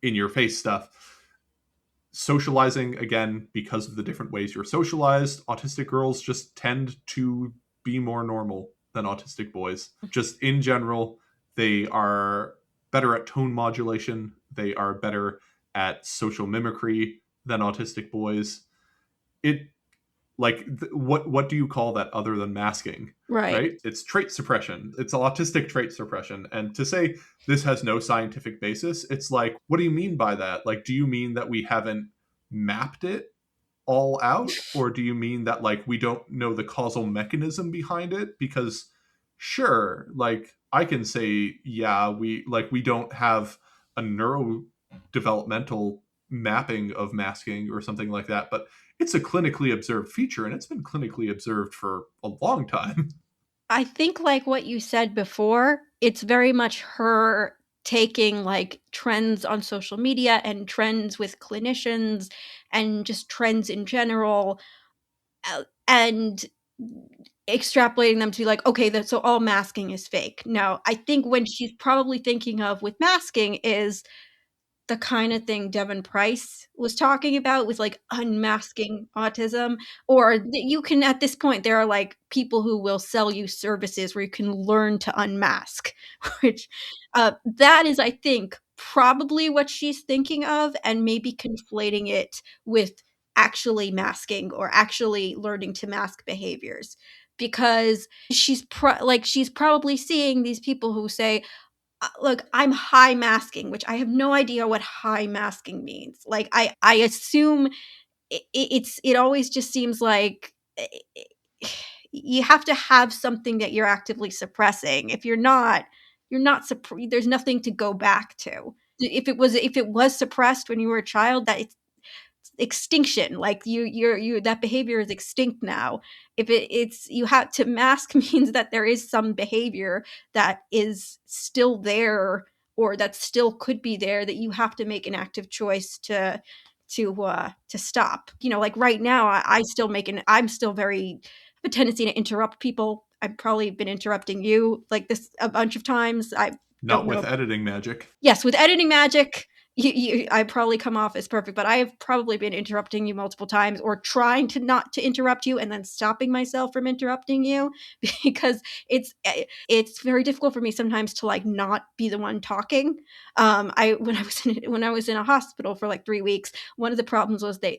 Speaker 1: in your face stuff. Socializing, again, because of the different ways you're socialized, autistic girls just tend to be more normal than autistic boys. Just in general, they are better at tone modulation, they are better at social mimicry than autistic boys. It like what do you call that other than masking?
Speaker 2: Right.
Speaker 1: Right, it's trait suppression, it's autistic trait suppression, and to say this has no scientific basis, it's like, what do you mean by that? Like, do you mean that we haven't mapped it all out, or do you mean that like we don't know the causal mechanism behind it? Because sure, like I can say, yeah, we don't have a neurodevelopmental mapping of masking or something like that, but it's a clinically observed feature and it's been clinically observed for a long time.
Speaker 2: I think, like what you said before, it's very much her taking, like, trends on social media and trends with clinicians and just trends in general, and extrapolating them to be like, "Okay, that so all masking is fake." Now, I think when she's probably thinking of with masking is the kinda thing Devin Price was talking about with, like, unmasking autism, or that you can at this point, there are, like, people who will sell you services where you can learn to unmask, which, that is, I think, probably what she's thinking of and maybe conflating it with actually masking or actually learning to mask behaviors, because she's probably seeing these people who say, look, I'm high masking, which I have no idea what high masking means. Like, I assume it always just seems like you have to have something that you're actively suppressing. If you're not there's nothing to go back to. If it was suppressed when you were a child, that extinction, like you that behavior is extinct now. If it's you have to mask means that there is some behavior that is still there or that still could be there that you have to make an active choice to stop. Like right now, I'm still very have a tendency to interrupt people. I've probably been interrupting you like this a bunch of times. I don't
Speaker 1: Not with
Speaker 2: know.
Speaker 1: editing magic.
Speaker 2: Yes, with editing magic, I probably come off as perfect, but I have probably been interrupting you multiple times or trying to not to interrupt you and then stopping myself from interrupting you because it's very difficult for me sometimes to like not be the one talking. I when I was in a hospital for like 3 weeks, one of the problems was they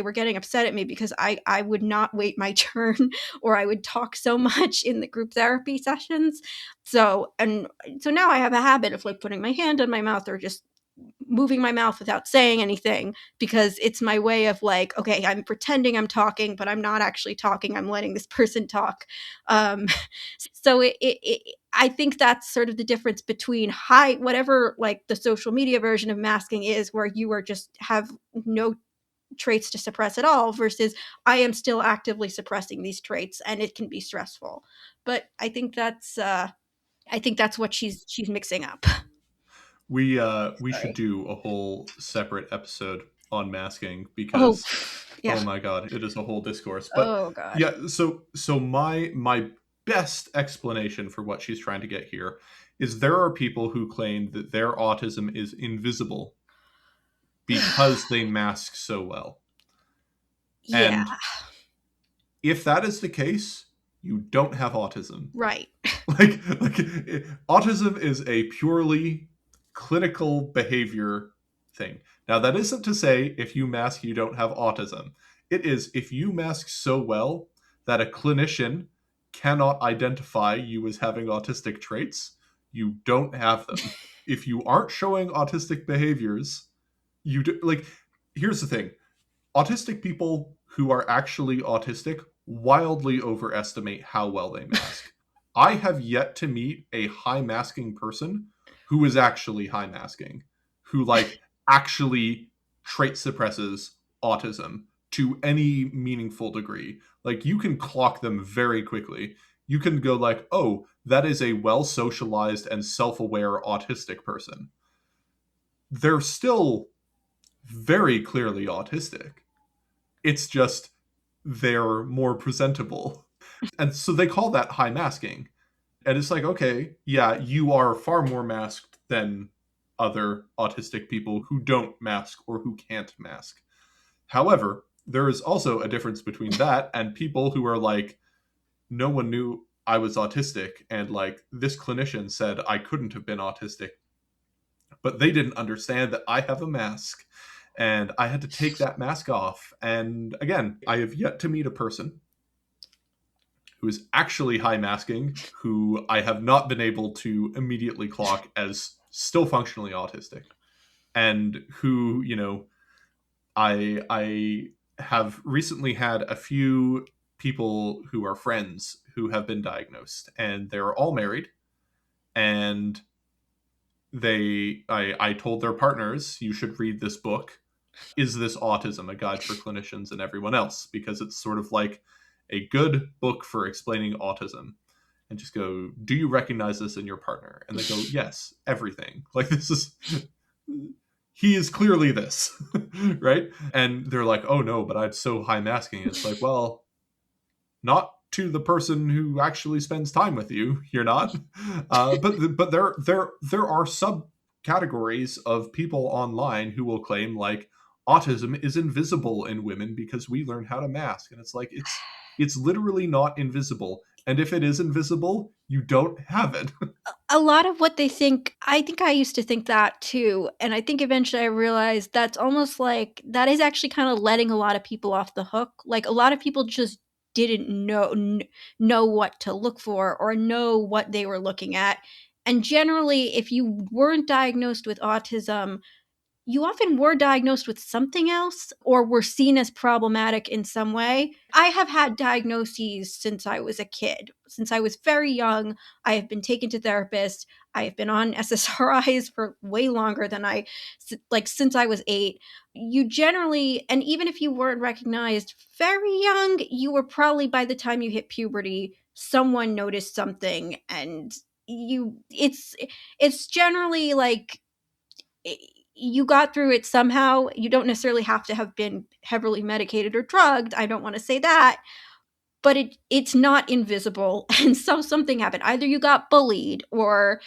Speaker 2: were getting upset at me because I would not wait my turn or I would talk so much in the group therapy sessions. So now I have a habit of like putting my hand on my mouth or just moving my mouth without saying anything because it's my way of like, okay, I'm pretending I'm talking, but I'm not actually talking. I'm letting this person talk. Um, so I think that's sort of the difference between whatever like the social media version of masking is, where you are just have no traits to suppress at all, versus I am still actively suppressing these traits, and it can be stressful. But I think that's what she's mixing up.
Speaker 1: We should
Speaker 2: Sorry.
Speaker 1: do a whole separate episode on masking
Speaker 2: Oh,
Speaker 1: because
Speaker 2: yeah.
Speaker 1: oh my god, it is a whole discourse. But
Speaker 2: Oh God.
Speaker 1: yeah, so my best explanation for what she's trying to get here is there are people who claim that their autism is invisible because they mask so well.
Speaker 2: Yeah.
Speaker 1: And if that is the case, you don't have autism.
Speaker 2: Right.
Speaker 1: Like autism is a purely clinical behavior thing. Now that isn't to say if you mask you don't have autism. It is if you mask so well that a clinician cannot identify you as having autistic traits, you don't have them. If you aren't showing autistic behaviors, you do, like here's the thing. Autistic people who are actually autistic wildly overestimate how well they mask. I have yet to meet a high masking person who is actually high masking, who like actually trait suppresses autism to any meaningful degree. Like you can clock them very quickly. You can go like, "Oh, that is a well socialized and self-aware autistic person." They're still very clearly autistic. It's just they're more presentable. And so they call that high masking. And it's like, okay, yeah, you are far more masked than other autistic people who don't mask or who can't mask. However, there is also a difference between that and people who are like, no one knew I was autistic. And like, this clinician said I couldn't have been autistic, but they didn't understand that I have a mask and I had to take that mask off. And again, I have yet to meet a person who is actually high masking, who I have not been able to immediately clock as still functionally autistic, and who, you know, I have recently had a few people who are friends who have been diagnosed, and they're all married, and I told their partners, you should read this book. Is This Autism? A Guide for Clinicians and Everyone Else, because it's sort of like a good book for explaining autism. And just go, do you recognize this in your partner? And they go, yes, everything. Like this is he is clearly this, right? And they're like, oh no, but I'm so high masking. It's like, well, not to the person who actually spends time with you. You're not. But there are subcategories of people online who will claim like autism is invisible in women because we learn how to mask, and it's like it's literally not invisible. And if it is invisible, you don't have it.
Speaker 2: A lot of what they think, I think I used to think that too, and I think eventually I realized that's almost like that is actually kind of letting a lot of people off the hook. Like a lot of people just didn't know what to look for or know what they were looking at. And generally, if you weren't diagnosed with autism, you often were diagnosed with something else or were seen as problematic in some way. I have had diagnoses since I was a kid. Since I was very young, I have been taken to therapists. I have been on SSRIs for way longer than like since I was 8. You generally, and even if you weren't recognized very young, you were probably by the time you hit puberty, someone noticed something and it's generally like you got through it somehow. You don't necessarily have to have been heavily medicated or drugged. I don't want to say that, but it's not invisible. And so something happened. Either you got bullied or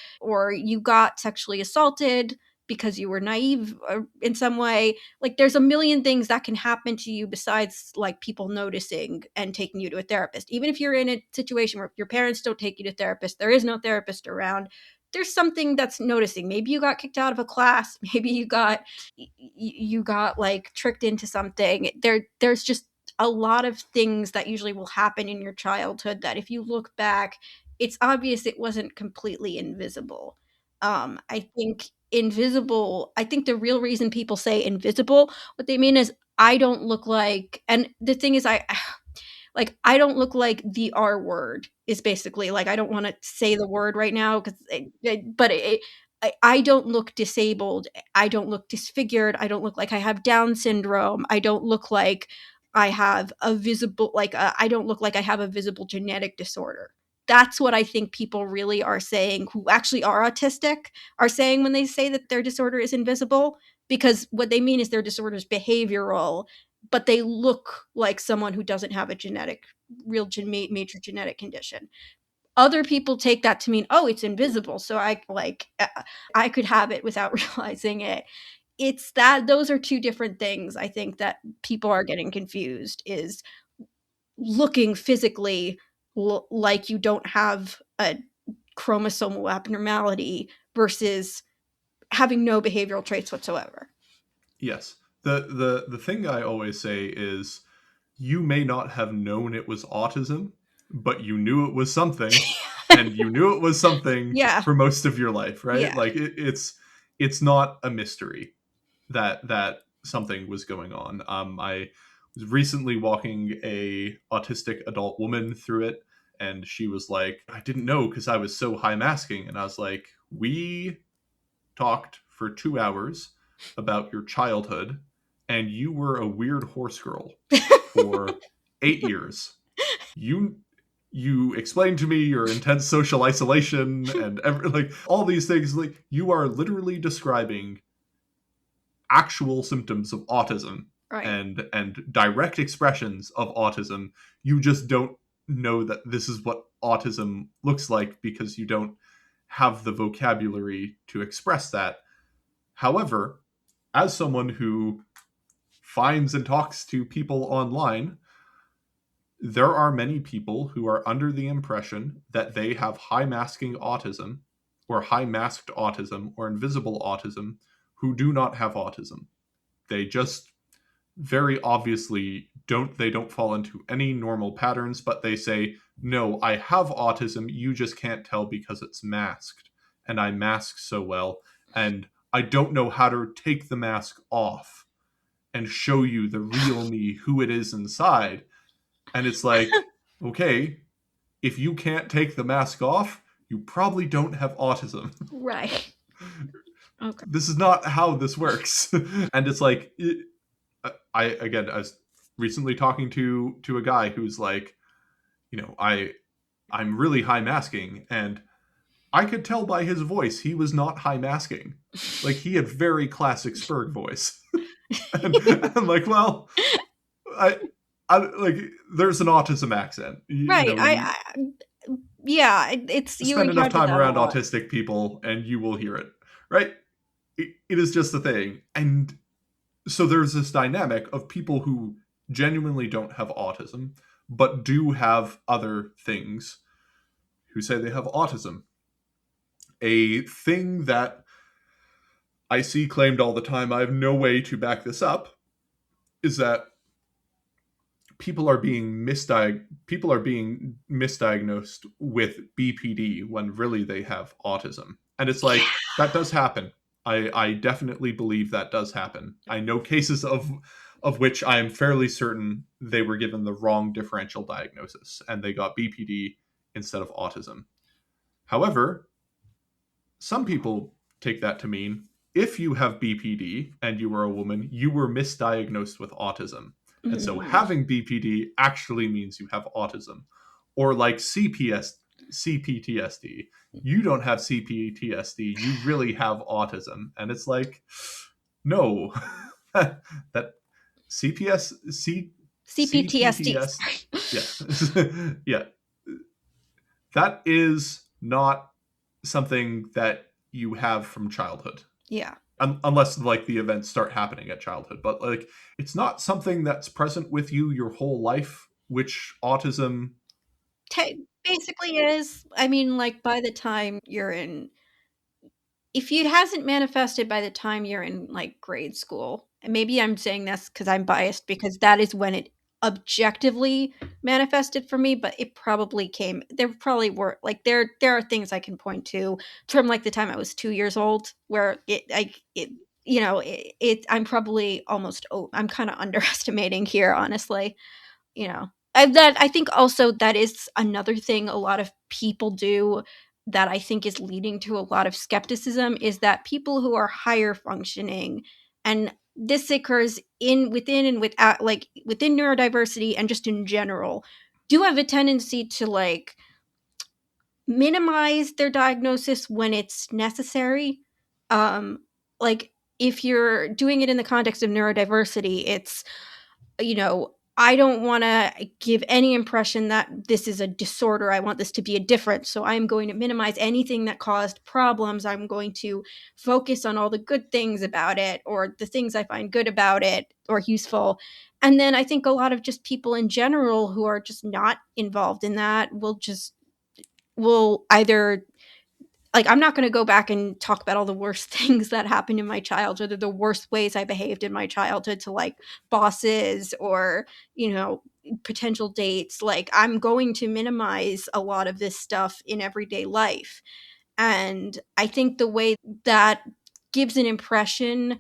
Speaker 2: you got sexually assaulted because you were naive in some way. Like there's a million things that can happen to you besides like people noticing and taking you to a therapist. Even if you're in a situation where your parents don't take you to therapist, there is no therapist around, there's something that's noticing. Maybe you got kicked out of a class, maybe you got like tricked into something. There's just a lot of things that usually will happen in your childhood that if you look back, it's obvious it wasn't completely invisible. I think the real reason people say invisible, what they mean is I don't look like, and the thing is I like I don't look like the R word is basically like I don't want to say the word right now because I don't look disabled. I don't look disfigured. I don't look like I have Down syndrome. I don't look like I have a visible I don't look like I have a visible genetic disorder. that's what I think people really are saying, who actually are autistic, are saying when they say that their disorder is invisible, because what they mean is their disorder is behavioral, but they look like someone who doesn't have a major genetic condition. Other people take that to mean, oh, it's invisible, so I could have it without realizing it. It's that those are two different things. I think that people are getting confused, is looking physically like you don't have a chromosomal abnormality versus having no behavioral traits whatsoever.
Speaker 1: Yes. The thing I always say is you may not have known it was autism, but you knew it was something, and you knew it was something
Speaker 2: Yeah.
Speaker 1: for most of your life, right?
Speaker 2: Yeah.
Speaker 1: Like it's not a mystery that something was going on. I was recently walking a autistic adult woman through it, and she was like, "I didn't know because I was so high masking," and I was like, "We talked for 2 hours about your childhood, and you were a weird horse girl for 8 years. You you explained to me your intense social isolation and like all these things. Like you are literally describing actual symptoms of autism
Speaker 2: Right.
Speaker 1: and direct expressions of autism. You just don't know that this is what autism looks like because you don't have the vocabulary to express that. However, as someone who finds and talks to people online, there are many people who are under the impression that they have high masking autism or high masked autism or invisible autism who do not have autism. They just very obviously don't fall into any normal patterns, but they say, "No, I have autism, you just can't tell because it's masked, and I mask so well, and I don't know how to take the mask off and show you the real me, who it is inside." And it's like, okay, if you can't take the mask off, you probably don't have autism.
Speaker 2: Right. Okay.
Speaker 1: This is not how this works. And it's like, I was recently talking to a guy who's like, I'm really high masking, and I could tell by his voice he was not high masking. Like he had very classic Spurg voice. And I'm like, well, I, I like there's an autism accent.
Speaker 2: Right.
Speaker 1: You
Speaker 2: Yeah, it's you
Speaker 1: spend enough
Speaker 2: encounter
Speaker 1: time
Speaker 2: that a
Speaker 1: around
Speaker 2: lot.
Speaker 1: autistic people and you will hear it, right? It is just a thing. And so there's this dynamic of people who genuinely don't have autism, but do have other things, who say they have autism. A thing that I see claimed all the time, I have no way to back this up, is that people are being misdiagnosed with BPD when really they have autism. And it's
Speaker 2: Yeah.
Speaker 1: like that does happen. I definitely believe that does happen. I know cases of which I am fairly certain they were given the wrong differential diagnosis and they got BPD instead of autism. However, some people take that to mean if you have BPD and you were a woman, you were misdiagnosed with autism. And so
Speaker 2: Mhm.
Speaker 1: having BPD actually means you have autism. Or like CPTSD. You don't have CPTSD, you really have autism. And it's like, no. That CPS C
Speaker 2: CPTSD.
Speaker 1: CPTS yeah. Yeah. That is not something that you have from childhood.
Speaker 2: Yeah.
Speaker 1: Unless like the events start happening at childhood, but like it's not something that's present with you your whole life, which autism.
Speaker 2: Basically is. I mean, like by the time you're in, if it hasn't manifested by the time you're in like grade school, and maybe I'm saying this because I'm biased because that is when it objectively manifested for me, but it probably came, there probably were like there are things I can point to from like the time I was 2 years old where it I'm probably I'm kind of underestimating here, honestly. I think also that is another thing a lot of people do that I think is leading to a lot of skepticism, is that people who are higher functioning, and this occurs in within and without, like within neurodiversity and just in general, do have a tendency to like minimize their diagnosis when it's necessary. Um, like if you're doing it in the context of neurodiversity, it's, you know, I don't want to give any impression that this is a disorder. I want this to be a difference. So I'm going to minimize anything that caused problems. I'm going to focus on all the good things about it, or the things I find good about it or useful. And then I think a lot of just people in general who are just not involved in that will either, like, I'm not going to go back and talk about all the worst things that happened in my childhood, or the worst ways I behaved in my childhood to like bosses or, you know, potential dates. Like, I'm going to minimize a lot of this stuff in everyday life. And I think the way that gives an impression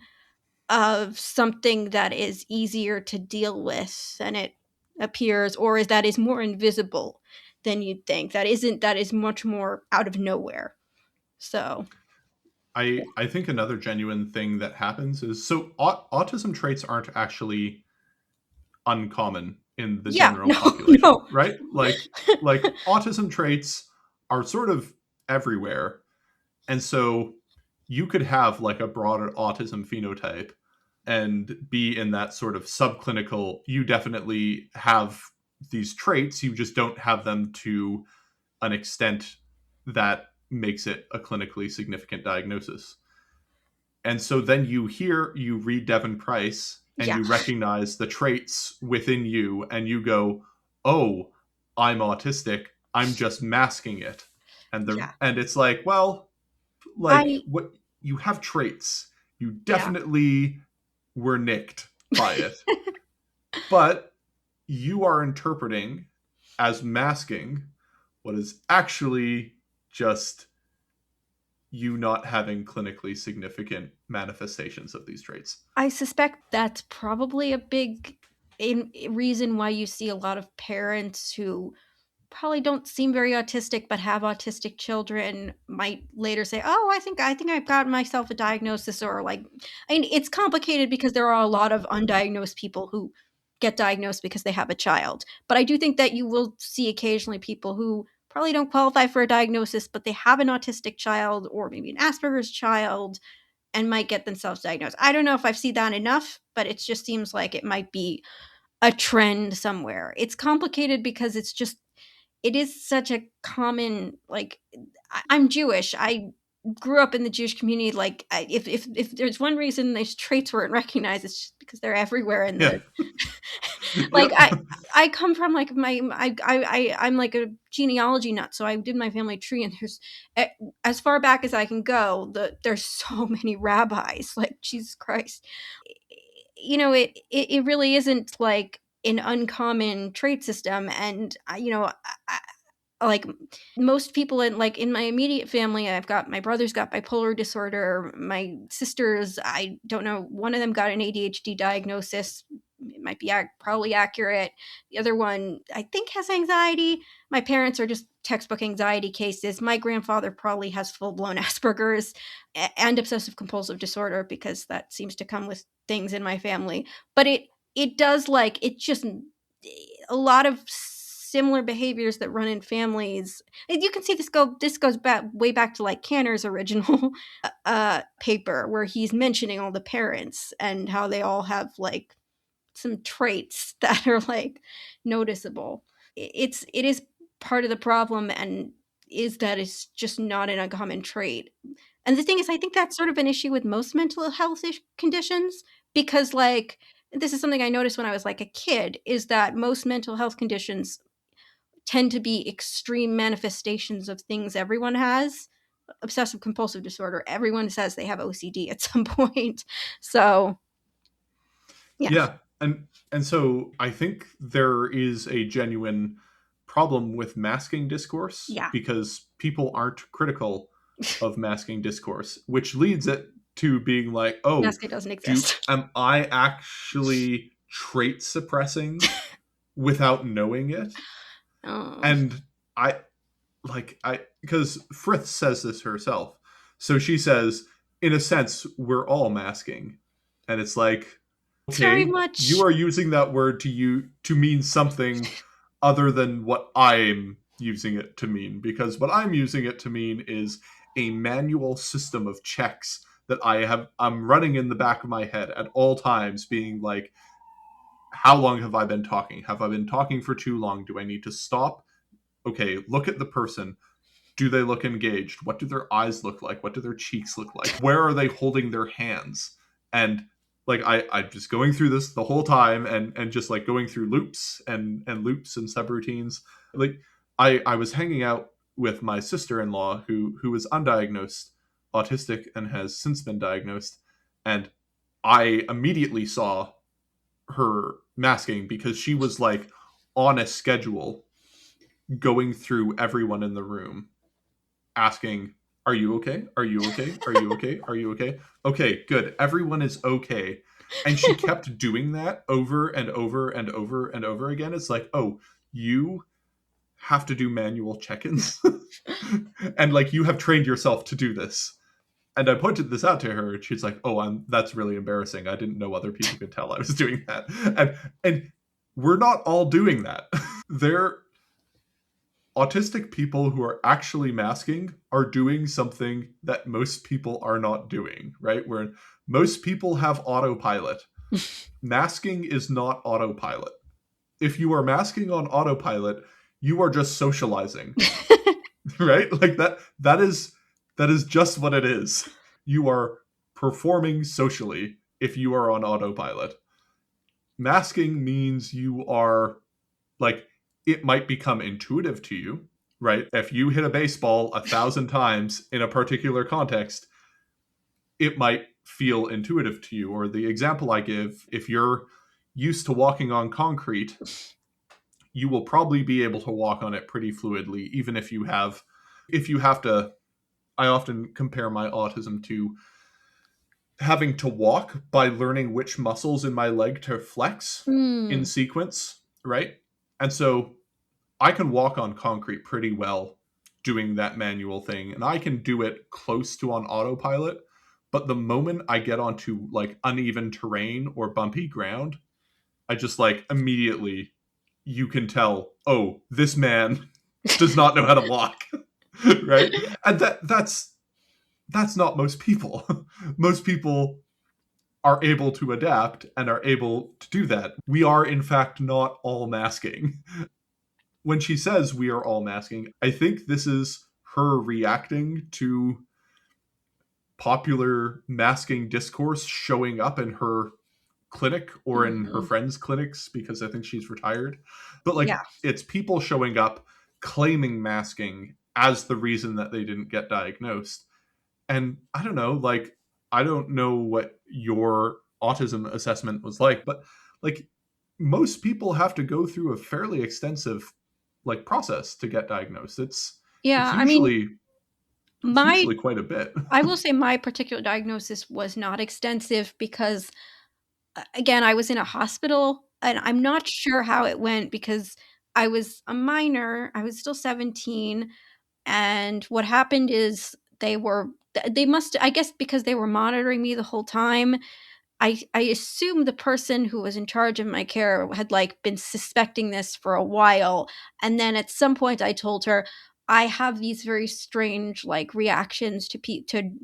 Speaker 2: of something that is easier to deal with than it appears, or is that is more invisible than you'd think. That is much more out of nowhere. So,
Speaker 1: I think another genuine thing that happens is, so autism traits aren't actually uncommon in the
Speaker 2: yeah,
Speaker 1: general
Speaker 2: no,
Speaker 1: population,
Speaker 2: no.
Speaker 1: right? Like autism traits are sort of everywhere. And so you could have like a broader autism phenotype and be in that sort of subclinical, you definitely have these traits, you just don't have them to an extent that makes it a clinically significant diagnosis. And so then you read Devin Price and
Speaker 2: Yeah,
Speaker 1: you recognize the traits within you and you go, "Oh, I'm autistic. I'm just masking it."
Speaker 2: yeah.
Speaker 1: And it's like, well, like
Speaker 2: I
Speaker 1: what, you have traits. You
Speaker 2: yeah.
Speaker 1: definitely were nicked by it. But you are interpreting as masking what is actually just you not having clinically significant manifestations of these traits.
Speaker 2: I suspect that's probably a big reason why you see a lot of parents who probably don't seem very autistic but have autistic children might later say, "Oh, I think I've got myself a diagnosis," or like, I mean, it's complicated because there are a lot of undiagnosed people who get diagnosed because they have a child. But I do think that you will see occasionally people who probably don't qualify for a diagnosis, but they have an autistic child or maybe an Asperger's child and might get themselves diagnosed. I don't know if I've seen that enough, but it just seems like it might be a trend somewhere. It's complicated because it is such a common, like, I'm Jewish. I grew up in the Jewish community. Like, if there's one reason these traits weren't recognized, it's just because they're everywhere in
Speaker 1: Yeah.
Speaker 2: the like
Speaker 1: Yep.
Speaker 2: I come from like I'm like a genealogy nut, so I did my family tree, and there's as far back as I can go. There's so many rabbis, like Jesus Christ. You know, it really isn't like an uncommon trait system, and you know, like most people in my immediate family, I've got my brother's got bipolar disorder, my sisters, I don't know, one of them got an ADHD diagnosis. It might be probably accurate. The other one I think has anxiety. My parents are just textbook anxiety cases. My grandfather probably has full-blown Asperger's and obsessive compulsive disorder, because that seems to come with things in my family. But it does, like, it just a lot of similar behaviors that run in families. And you can see this goes back way back to like Canner's original paper, where he's mentioning all the parents and how they all have like some traits that are like noticeable. It is part of the problem, and is that it's just not an uncommon trait. And the thing is, I think that's sort of an issue with most mental health conditions, because like this is something I noticed when I was like a kid, is that most mental health conditions tend to be extreme manifestations of things everyone has. Obsessive compulsive disorder, everyone says they have OCD at some point. So, yeah.
Speaker 1: Yeah. And so I think there is a genuine problem with masking discourse
Speaker 2: Yeah.
Speaker 1: because people aren't critical of masking discourse, which leads it to being like, "Oh,
Speaker 2: Masking doesn't
Speaker 1: do
Speaker 2: exist.
Speaker 1: am I actually trait suppressing without knowing it?"
Speaker 2: Oh.
Speaker 1: And I because Frith says this herself. So she says, in a sense, we're all masking. And it's like,
Speaker 2: It's very
Speaker 1: okay, you
Speaker 2: much
Speaker 1: are using that word to mean something other than what I'm using it to mean, because what I'm using it to mean is a manual system of checks that I'm running in the back of my head at all times, being like, how long have I been talking? Have I been talking for too long? Do I need to stop? Okay, look at the person. Do they look engaged? What do their eyes look like? What do their cheeks look like? Where are they holding their hands? And like I'm just going through this the whole time, and just like going through loops and loops and subroutines. Like I was hanging out with my sister-in-law who was undiagnosed autistic and has since been diagnosed, and I immediately saw her masking because she was like on a schedule going through everyone in the room asking, "Are you okay? Are you okay? Are you okay? Are you okay? Okay, good. Everyone is okay." And she kept doing that over and over and over and over again. It's like, "Oh, you have to do manual check-ins." And like, you have trained yourself to do this. And I pointed this out to her, and she's like, "Oh, that's really embarrassing. I didn't know other people could tell I was doing that." And we're not all doing that. They're autistic people who are actually masking are doing something that most people are not doing, right? Where most people have autopilot. Masking is not autopilot. If you are masking on autopilot, you are just socializing, right? Like that is just what it is. You are performing socially if you are on autopilot. Masking means you are like, it might become intuitive to you, right? If you hit a baseball 1,000 times in a particular context, it might feel intuitive to you. Or the example I give, if you're used to walking on concrete, you will probably be able to walk on it pretty fluidly, even if you have to. I often compare my autism to having to walk by learning which muscles in my leg to flex in
Speaker 2: Hmm.
Speaker 1: sequence, right? And so I can walk on concrete pretty well doing that manual thing, and I can do it close to on autopilot. But the moment I get onto like uneven terrain or bumpy ground, I just like immediately, you can tell, oh, this man does not know how to walk. Right? And that's not most people. Most people are able to adapt and are able to do that. We are in fact not all masking. When she says we are all masking, I think this is her reacting to popular masking discourse showing up in her clinic or in her
Speaker 2: Mhm.
Speaker 1: friends' clinics, because I think she's retired. But like,
Speaker 2: Yeah.
Speaker 1: it's people showing up claiming masking as the reason that they didn't get diagnosed. And I don't know, like, I don't know what your autism assessment was like, but like, most people have to go through a fairly extensive like process to get diagnosed. It's
Speaker 2: Yeah, I mean,
Speaker 1: usually it's
Speaker 2: my
Speaker 1: usually quite a bit.
Speaker 2: I will say my particular diagnosis was not extensive because, again, I was in a hospital, and I'm not sure how it went because I was a minor, I was still 17, and what happened is they must, I guess, because they were monitoring me the whole time. I assume the person who was in charge of my care had, like, been suspecting this for a while, and then at some point I told her, "I have these very strange, like, reactions to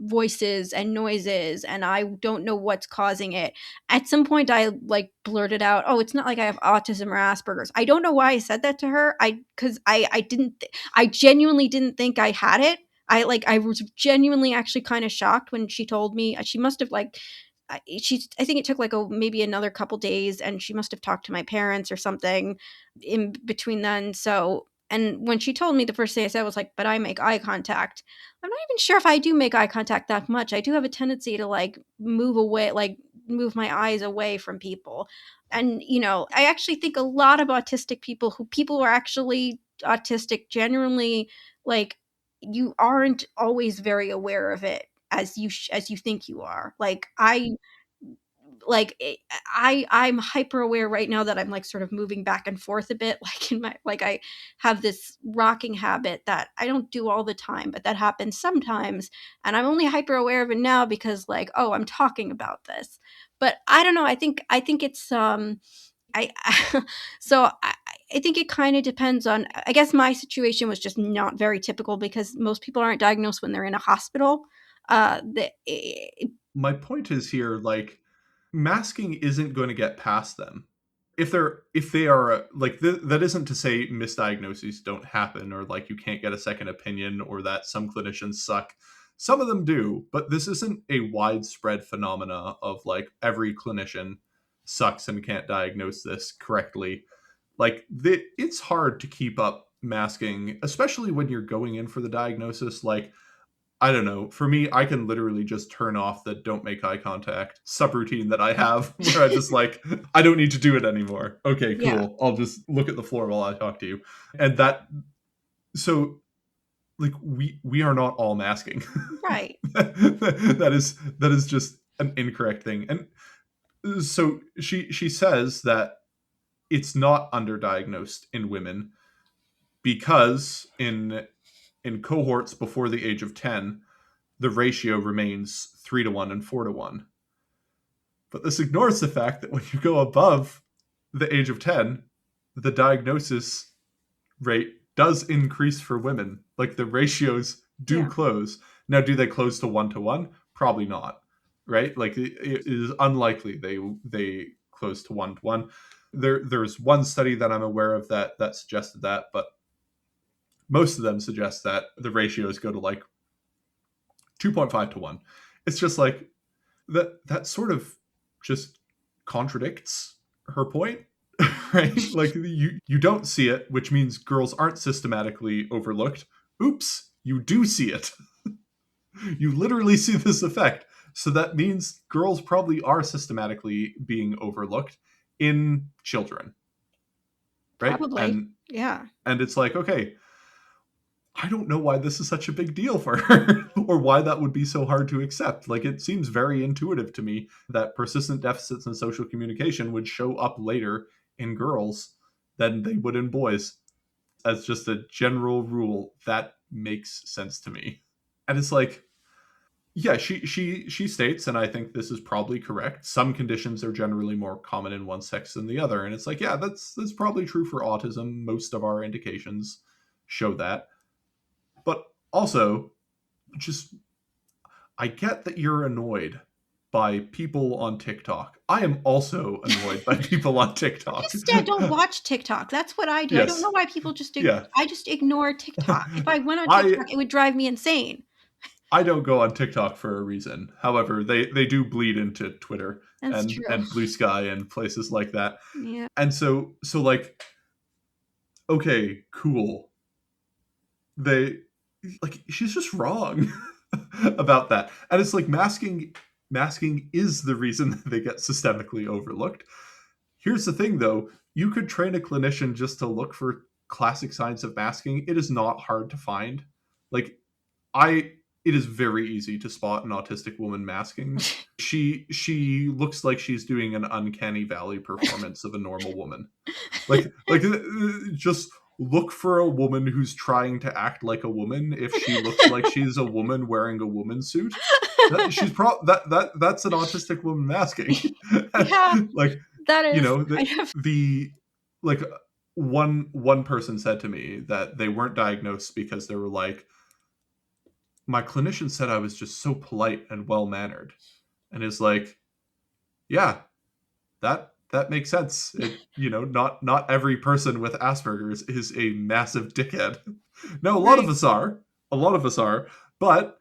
Speaker 2: voices and noises, and I don't know what's causing it." At some point, I, like, blurted out, "Oh, it's not like I have autism or Asperger's." I don't know why I said that to her. I didn't I genuinely didn't think I had it. I was genuinely actually kinda shocked when she told me. She must have, like, I think it took like maybe another couple days, and she must have talked to my parents or something in between then. So, and when she told me, the first thing I said was like, "But I make eye contact." I'm not even sure if I do make eye contact that much. I do have a tendency to like move away, like move my eyes away from people. And I actually think a lot of autistic people, who are actually autistic genuinely, like, you aren't always very aware of it as you think you are. I'm hyper aware right now that I'm like sort of moving back and forth a bit, like in my like I have this rocking habit that I don't do all the time, but that happens sometimes, and I'm only hyper aware of it now because, like, oh, I'm talking about this. But I don't know, I think it's I so I think it kind of depends on, I guess my situation was just not very typical because most people aren't diagnosed when they're in a hospital.
Speaker 1: My point is here, like, masking isn't going to get past them. If they are like that isn't to say misdiagnoses don't happen, or like you can't get a second opinion, or that some clinicians suck. Some of them do, but this isn't a widespread phenomena of like every clinician sucks and can't diagnose this correctly. Like it's hard to keep up masking, especially when you're going in for the diagnosis. Like, I don't know. For me, I can literally just turn off the don't make eye contact subroutine that I have where I just like, I don't need to do it anymore. Okay,
Speaker 2: Yeah.
Speaker 1: cool. I'll just look at the floor while I talk to you. And that, so like we are not all masking.
Speaker 2: Right.
Speaker 1: That is just an incorrect thing. And so she says that it's not underdiagnosed in women because in cohorts before the age of 10, the ratio remains 3-1 and 4-1. But this ignores the fact that when you go above the age of 10, the diagnosis rate does increase for women. Like the ratios do
Speaker 2: Yeah.
Speaker 1: close. Now, do they close to 1-1? Probably not. Right? Like it is unlikely they close to 1-1. There's one study that I'm aware of that suggested that, but most of them suggest that the ratios go to like 2.5-1. It's just like that sort of just contradicts her point. Right? Like you don't see it, which means girls aren't systematically overlooked. Oops, you do see it. You literally see this effect. So that means girls probably are systematically being overlooked in children. Right?
Speaker 2: Probably. Yeah.
Speaker 1: And it's like, okay, I don't know why this is such a big deal for her or why that would be so hard to accept. Like, it seems very intuitive to me that persistent deficits in social communication would show up later in girls than they would in boys. As just a general rule, that makes sense to me. And it's like, yeah, she states, and I think this is probably correct, some conditions are generally more common in one sex than the other. And it's like, yeah, that's probably true for autism. Most of our indications show that. But also, just I get that you're annoyed by people on TikTok. I am also annoyed by people on TikTok.
Speaker 2: Just don't watch TikTok. That's what I do. I don't know
Speaker 1: Yes.
Speaker 2: why people just
Speaker 1: Yeah.
Speaker 2: I just ignore TikTok. If I went on
Speaker 1: I
Speaker 2: TikTok, it would drive me insane.
Speaker 1: I don't go on TikTok for a reason. However, they do bleed into Twitter
Speaker 2: That's true.
Speaker 1: and Blue Sky and places like that.
Speaker 2: Yeah.
Speaker 1: And so like, okay, cool. They like, she's just wrong about that. And it's like masking is the reason that they get systemically overlooked. Here's the thing though, you could train a clinician just to look for classic signs of masking. It is not hard to find. Like, I it is very easy to spot an autistic woman masking. She looks like she's doing an uncanny valley performance of a normal woman. Like just look for a woman who's trying to act like a woman. If she looks like she's a woman wearing a woman's suit, that's an autistic woman masking.
Speaker 2: Yeah,
Speaker 1: Like,
Speaker 2: that
Speaker 1: you
Speaker 2: is
Speaker 1: know,
Speaker 2: kind of
Speaker 1: the like one person said to me that they weren't diagnosed because they were like, my clinician said I was just so polite and well mannered, and it's like, yeah, that makes sense. It, you know, not every person with Asperger's is a massive dickhead. No, a lot of
Speaker 2: right.
Speaker 1: us are. A lot of us are. But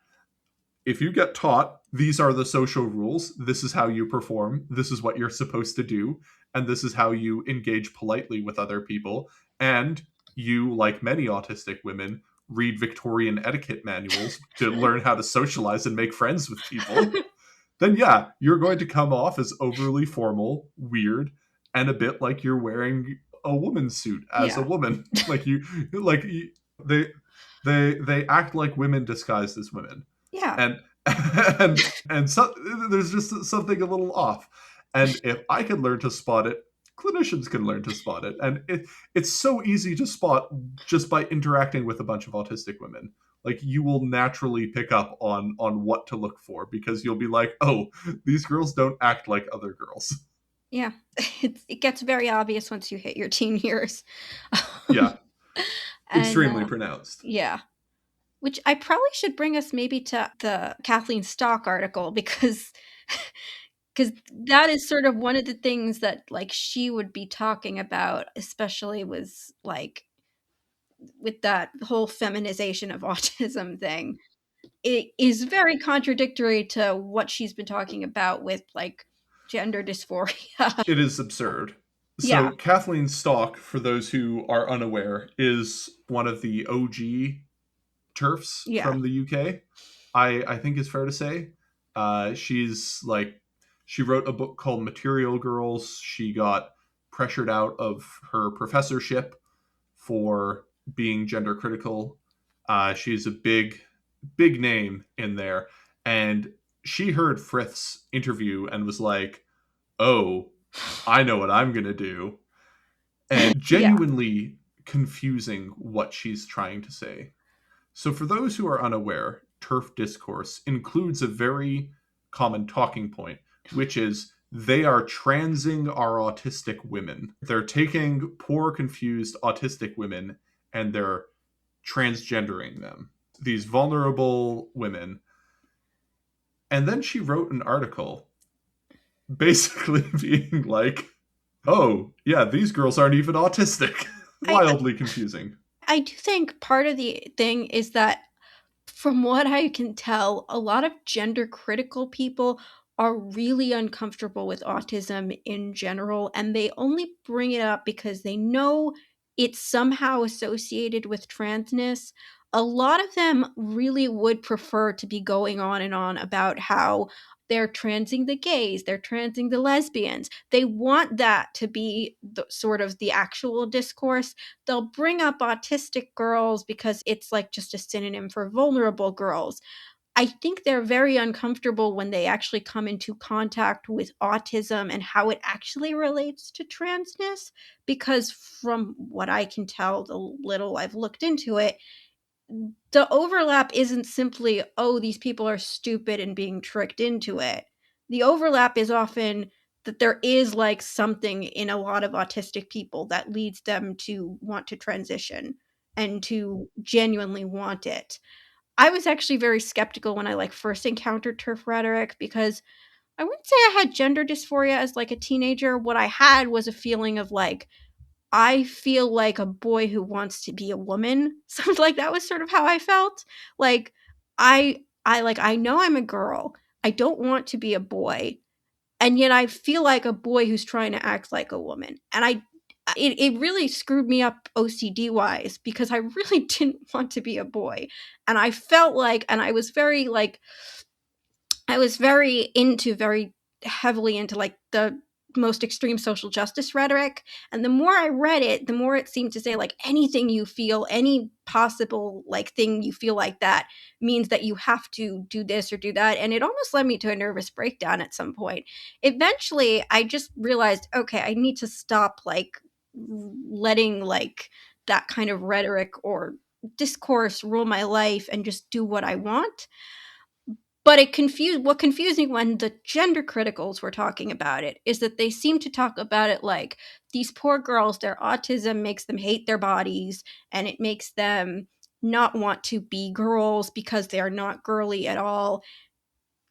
Speaker 1: if you get taught these are the social rules, this is how you perform, this is what you're supposed to do, and this is how you engage politely with other people, and you, like many autistic women, read Victorian etiquette manuals to learn how to socialize and make friends with people, then yeah, you're going to come off as overly formal, weird, and a bit like you're wearing a woman's suit as a
Speaker 2: Yeah.
Speaker 1: woman. Like they they act like women disguised as women,
Speaker 2: Yeah.
Speaker 1: and and so there's just something a little off. And if I can learn to spot it, clinicians can learn to spot it, and it's so easy to spot just by interacting with a bunch of autistic women. Like, you will naturally pick up on what to look for, because you'll be like, oh, these girls don't act like other girls.
Speaker 2: Yeah. It gets very obvious once you hit your teen years.
Speaker 1: Yeah,
Speaker 2: And
Speaker 1: extremely pronounced.
Speaker 2: yeah. Which I probably should bring us maybe to the Kathleen Stock article, because that is sort of one of the things that like she would be talking about, especially was like with that whole feminization of autism thing. It is very contradictory to what she's been talking about with like gender dysphoria.
Speaker 1: It is absurd.
Speaker 2: Yeah,
Speaker 1: So Kathleen Stock, for those who are unaware, is one of the OG turfs
Speaker 2: yeah.
Speaker 1: from the UK. I think is fair to say. She's like she wrote a book called Material Girls. She got pressured out of her professorship for being gender critical. She's a big name in there, and she heard Frith's interview and was like, "Oh, I know what I'm gonna do," and
Speaker 2: Yeah.
Speaker 1: genuinely confusing what she's trying to say. So, for those who are unaware, turf discourse includes a very common talking point, which is they are transing our autistic women. They're taking poor, confused autistic women and they're transgendering them, these vulnerable women. And then she wrote an article basically being like, oh, yeah, these girls aren't even autistic.
Speaker 2: I
Speaker 1: Wildly confusing.
Speaker 2: I do think part of the thing is that from what I can tell, a lot of gender critical people are really uncomfortable with autism in general, and they only bring it up because they know it's somehow associated with transness. A lot of them really would prefer to be going on and on about how they're transing the gays, they're transing the lesbians. They want that to be the, sort of the actual discourse. They'll bring up autistic girls because it's like just a synonym for vulnerable girls. I think they're very uncomfortable when they actually come into contact with autism and how it actually relates to transness, because from what I can tell, the little I've looked into it, the overlap isn't simply, oh, these people are stupid and being tricked into it. The overlap is often that there is like something in a lot of autistic people that leads them to want to transition and to genuinely want it. I was actually very skeptical when I like first encountered turf rhetoric because I wouldn't say I had gender dysphoria as like a teenager. What I had was a feeling of like I feel like a boy who wants to be a woman. So like that was sort of how I felt. Like I like I know I'm a girl. I don't want to be a boy. And yet I feel like a boy who's trying to act like a woman. And it really screwed me up OCD wise because I really didn't want to be a boy. And I felt like and I was very heavily into like the most extreme social justice rhetoric. And the more I read it, the more it seemed to say like anything you feel, any possible like thing you feel like that means that you have to do this or do that. And it almost led me to a nervous breakdown at some point. Eventually, I just realized, okay, I need to stop like letting like that kind of rhetoric or discourse rule my life and just do what I want. But what confused me when the gender criticals were talking about it is that they seem to talk about it like these poor girls, their autism makes them hate their bodies and it makes them not want to be girls because they are not girly at all,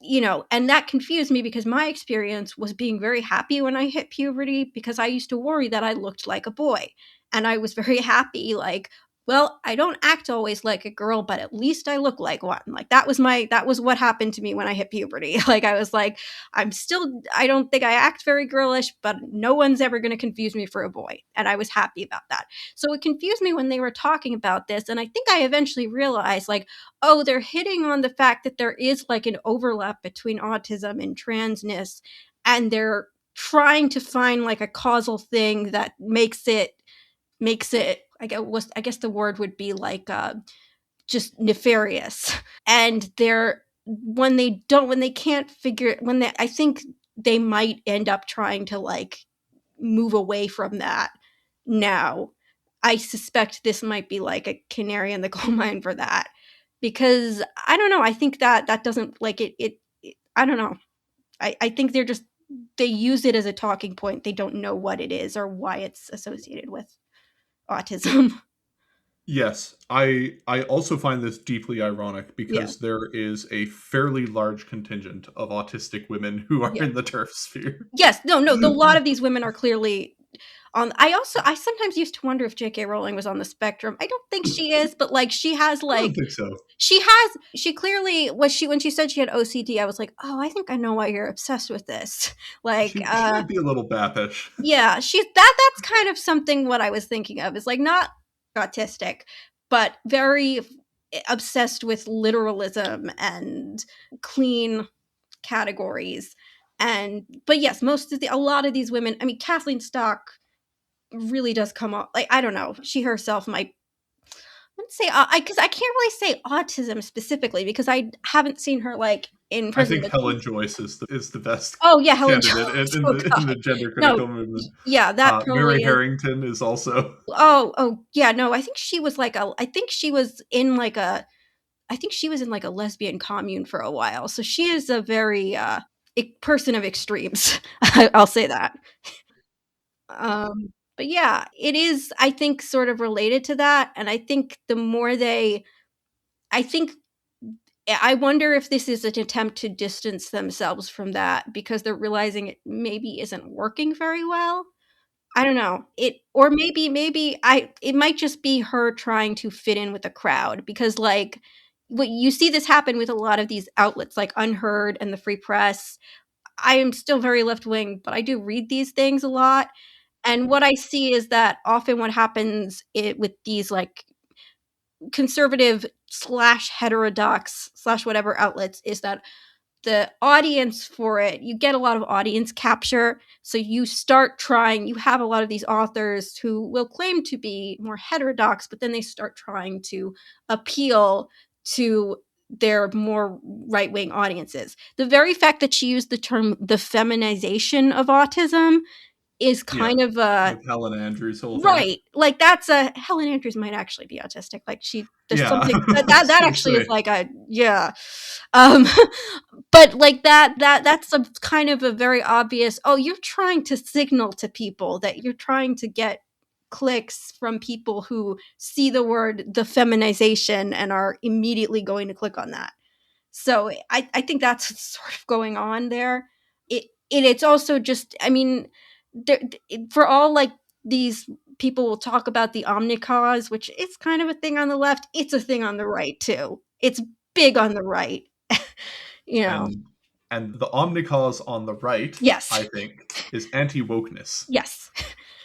Speaker 2: you know, and that confused me because my experience was being very happy when I hit puberty because I used to worry that I looked like a boy. And I was very happy, like, well, I don't act always like a girl, but at least I look like one. Like that was what happened to me when I hit puberty. Like I was like, I don't think I act very girlish, but no one's ever going to confuse me for a boy. And I was happy about that. So it confused me when they were talking about this. And I think I eventually realized, like, oh, they're hitting on the fact that there is like an overlap between autism and transness, and they're trying to find like a causal thing that makes it I guess the word would be like just nefarious. And they're when they can't figure when they I think they might end up trying to like move away from that now. I suspect this might be like a canary in the coal mine for that because I don't know. I think that that doesn't like it. I don't know. I think they're just they use it as a talking point. They don't know what it is or why it's associated with autism.
Speaker 1: Yes, I also find this deeply ironic
Speaker 2: Yeah.
Speaker 1: because there is a fairly large contingent of autistic women who are
Speaker 2: Yeah.
Speaker 1: in the turf sphere.
Speaker 2: Yes. No, no. A lot of these women are clearly on. I sometimes used to wonder if J.K. Rowling was on the spectrum. I don't think she is, but like she has
Speaker 1: I don't
Speaker 2: like
Speaker 1: think so.
Speaker 2: she clearly was she when she said she had OCD, I was like, oh, I think I know why you're obsessed with this. Like,
Speaker 1: She might be a little bappish.
Speaker 2: yeah, that's kind of something what I was thinking of is like not autistic, but very obsessed with literalism and clean categories. And but yes, a lot of these women, I mean, Kathleen Stock really does come off like I don't know, she herself might let's say I because I can't really say autism specifically because I haven't seen her like in
Speaker 1: I
Speaker 2: prison.
Speaker 1: think
Speaker 2: But
Speaker 1: Helen Joyce is the best
Speaker 2: oh yeah, Helen
Speaker 1: candidate
Speaker 2: Jones. Oh
Speaker 1: in
Speaker 2: god,
Speaker 1: the gender
Speaker 2: no,
Speaker 1: critical movement.
Speaker 2: yeah, that
Speaker 1: Mary
Speaker 2: probably is.
Speaker 1: Harrington is also.
Speaker 2: Oh yeah, no, I think she was like a. I think she was in like a. I think she was in like a lesbian commune for a while. So she is a very person of extremes. I'll say that. But yeah, it is. I think sort of related to that, and I think the more they, I think I wonder if this is an attempt to distance themselves from that because they're realizing it maybe isn't working very well. I don't know. Or maybe I it might just be her trying to fit in with the crowd because like what you see this happen with a lot of these outlets like Unheard and the Free Press. I am still very left wing, but I do read these things a lot. And what I see is that often what happens with these like conservative slash heterodox slash whatever outlets is that the audience for it, you get a lot of audience capture. So you start trying, you have a lot of these authors who will claim to be more heterodox, but then they start trying to appeal to their more right wing audiences. The very fact that she used the term the feminization of autism is
Speaker 1: Yeah,
Speaker 2: kind of a
Speaker 1: with Helen Andrews' whole thing.
Speaker 2: right. Like that's a Helen Andrews might actually be autistic. Like there's
Speaker 1: Yeah,
Speaker 2: something
Speaker 1: I was
Speaker 2: that
Speaker 1: gonna
Speaker 2: actually is
Speaker 1: say.
Speaker 2: like a yeah. Um but like that's a kind of a very obvious, oh, you're trying to signal to people that you're trying to get clicks from people who see the word the feminization and are immediately going to click on that. So I think that's sort of going on there. It's also just I mean there, for all like these people will talk about the omnicause, which is kind of a thing on the left. It's a thing on the right too. It's big on the right. you know.
Speaker 1: and and the omnicause on the right,
Speaker 2: Yes.
Speaker 1: I think, is anti-wokeness,
Speaker 2: Yes.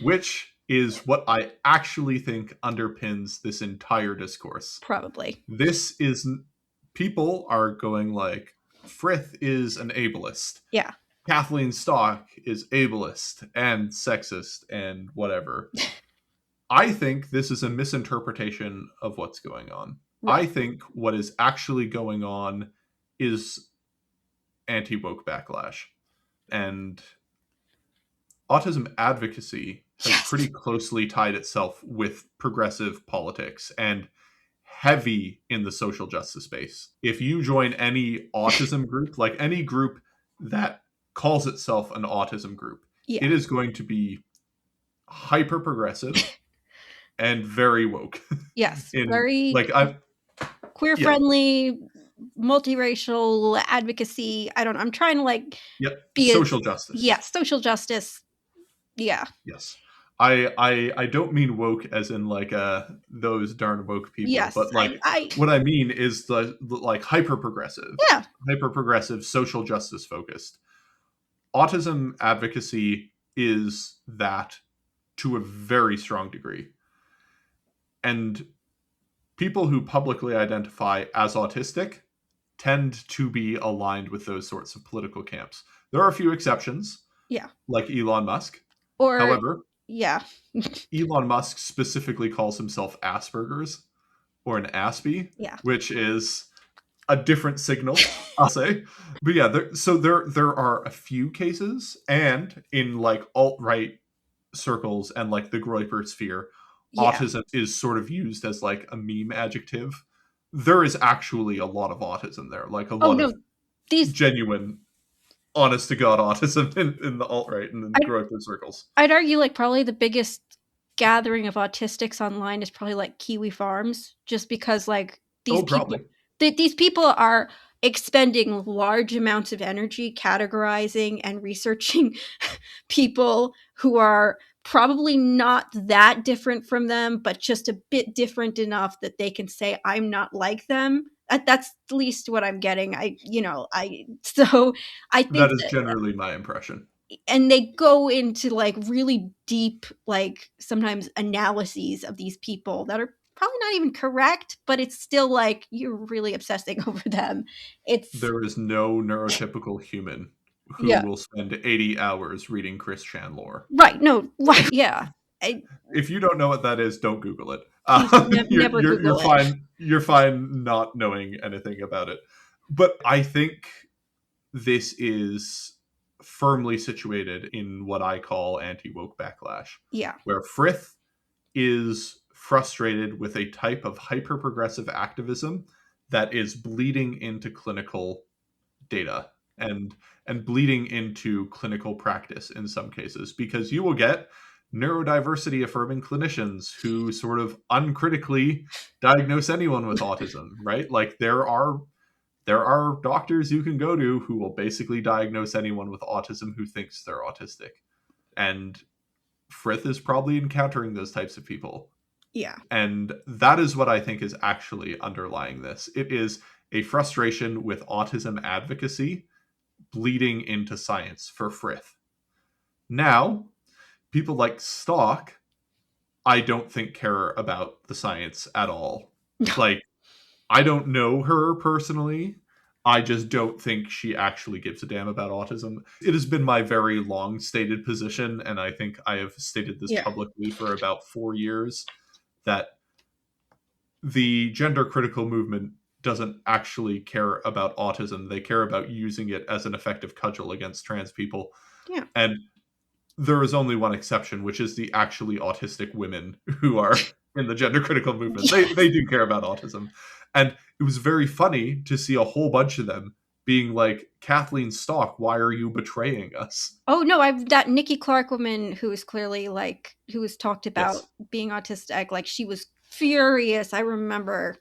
Speaker 1: which is what I actually think underpins this entire discourse.
Speaker 2: Probably.
Speaker 1: This is people are going like Frith is an ableist.
Speaker 2: Yeah.
Speaker 1: Kathleen Stock is ableist and sexist and whatever. I think this is a misinterpretation of what's going on. I
Speaker 2: Right.
Speaker 1: think what is actually going on is anti woke backlash. And autism advocacy has
Speaker 2: Yes.
Speaker 1: pretty closely tied itself with progressive politics and heavy in the social justice space. If you join any autism group, like any group that calls itself an autism group,
Speaker 2: Yeah.
Speaker 1: it is going to be hyper progressive and very woke.
Speaker 2: Yes.
Speaker 1: In
Speaker 2: Very
Speaker 1: like I
Speaker 2: queer
Speaker 1: yeah,
Speaker 2: friendly, multiracial advocacy. I don't I'm trying to like
Speaker 1: yep,
Speaker 2: be as
Speaker 1: social justice.
Speaker 2: yeah, social justice. Yeah.
Speaker 1: Yes. I don't mean woke as in like those darn woke people,
Speaker 2: Yes.
Speaker 1: but like
Speaker 2: I
Speaker 1: what I mean is the like
Speaker 2: yeah.
Speaker 1: hyper progressive, social justice focused. Autism advocacy is that to a very strong degree. And people who publicly identify as autistic tend to be aligned with those sorts of political camps. There are a few exceptions,
Speaker 2: Yeah.
Speaker 1: like Elon Musk.
Speaker 2: Or
Speaker 1: However,
Speaker 2: yeah.
Speaker 1: Elon Musk specifically calls himself Asperger's or an Aspie,
Speaker 2: Yeah.
Speaker 1: which is a different signal, I'll say. But yeah, there are a few cases, and in like alt right circles and like the Groyper sphere,
Speaker 2: Yeah.
Speaker 1: autism is sort of used as like a meme adjective. There is actually a lot of autism there, like a
Speaker 2: Oh
Speaker 1: lot
Speaker 2: no.
Speaker 1: of
Speaker 2: These
Speaker 1: genuine. honest to God autism in the alt right and in
Speaker 2: I
Speaker 1: growing through circles.
Speaker 2: I'd argue like probably the biggest gathering of autistics online is probably like Kiwi Farms, just because like
Speaker 1: Oh, probably.
Speaker 2: these people are expending large amounts of energy categorizing and researching people who are probably not that different from them, but just a bit different enough that they can say, I'm not like them. That's at least what I'm getting. So I
Speaker 1: That
Speaker 2: think
Speaker 1: is
Speaker 2: that,
Speaker 1: generally my impression.
Speaker 2: and they go into like really deep, like sometimes analyses of these people that are probably not even correct, but it's still like you're really obsessing over them. It's,
Speaker 1: There is no neurotypical human who
Speaker 2: yeah,
Speaker 1: will spend 80 hours reading Chris Chan lore.
Speaker 2: right. No, right. Yeah. I,
Speaker 1: If you don't know what that is, don't Google it.
Speaker 2: Please never
Speaker 1: You're
Speaker 2: Google it.
Speaker 1: fine. You're fine not knowing anything about it. But I think this is firmly situated in what I call anti woke backlash,
Speaker 2: Yeah.
Speaker 1: where Frith is frustrated with a type of hyper progressive activism that is bleeding into clinical data and bleeding into clinical practice in some cases, because you will get neurodiversity affirming clinicians who sort of uncritically diagnose anyone with autism, right? Like there are doctors you can go to who will basically diagnose anyone with autism who thinks they're autistic. And Frith is probably encountering those types of people.
Speaker 2: Yeah.
Speaker 1: And that is what I think is actually underlying this. It is a frustration with autism advocacy bleeding into science for Frith. Now, people like Stock, I don't think care about the science at all. Like, I don't know her personally. I just don't think she actually gives a damn about autism. It has been my very long stated position, and I think I have stated this
Speaker 2: Yeah.
Speaker 1: publicly for about 4 years, that the gender critical movement doesn't actually care about autism. They care about using it as an effective cudgel against trans people.
Speaker 2: Yeah.
Speaker 1: And there is only one exception, which is the actually autistic women who are in the gender critical movement. They
Speaker 2: Yes.
Speaker 1: do care about autism. And it was very funny to see a whole bunch of them being like, Kathleen Stock, why are you betraying us?
Speaker 2: Oh no, I've that Nikki Clark woman who is clearly like who was talked about
Speaker 1: Yes.
Speaker 2: being autistic, like she was furious. I remember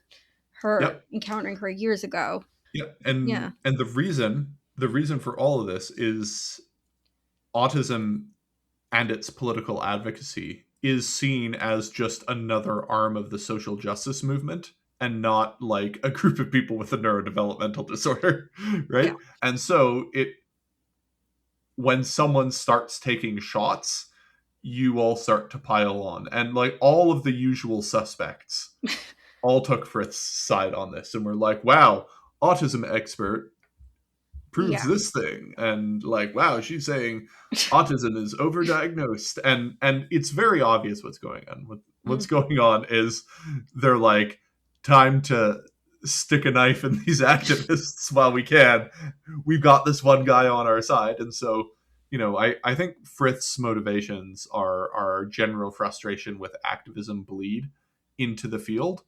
Speaker 2: her
Speaker 1: Yep.
Speaker 2: encountering her years ago.
Speaker 1: Yep.
Speaker 2: Yeah.
Speaker 1: And the reason for all of this is autism and its political advocacy is seen as just another arm of the social justice movement and not like a group of people with a neurodevelopmental disorder,
Speaker 2: Yeah.
Speaker 1: right? And so it when someone starts taking shots, you all start to pile on. And like all of the usual suspects all took Frith's side on this and were like, wow, autism expert proves
Speaker 2: Yeah.
Speaker 1: this thing, and like, wow, she's saying autism is overdiagnosed, and it's very obvious what's going on. What's
Speaker 2: Mm.
Speaker 1: going on is they're like, time to stick a knife in these activists while we can. We've got this one guy on our side. And so, I think Frith's motivations are general frustration with activism bleed into the field.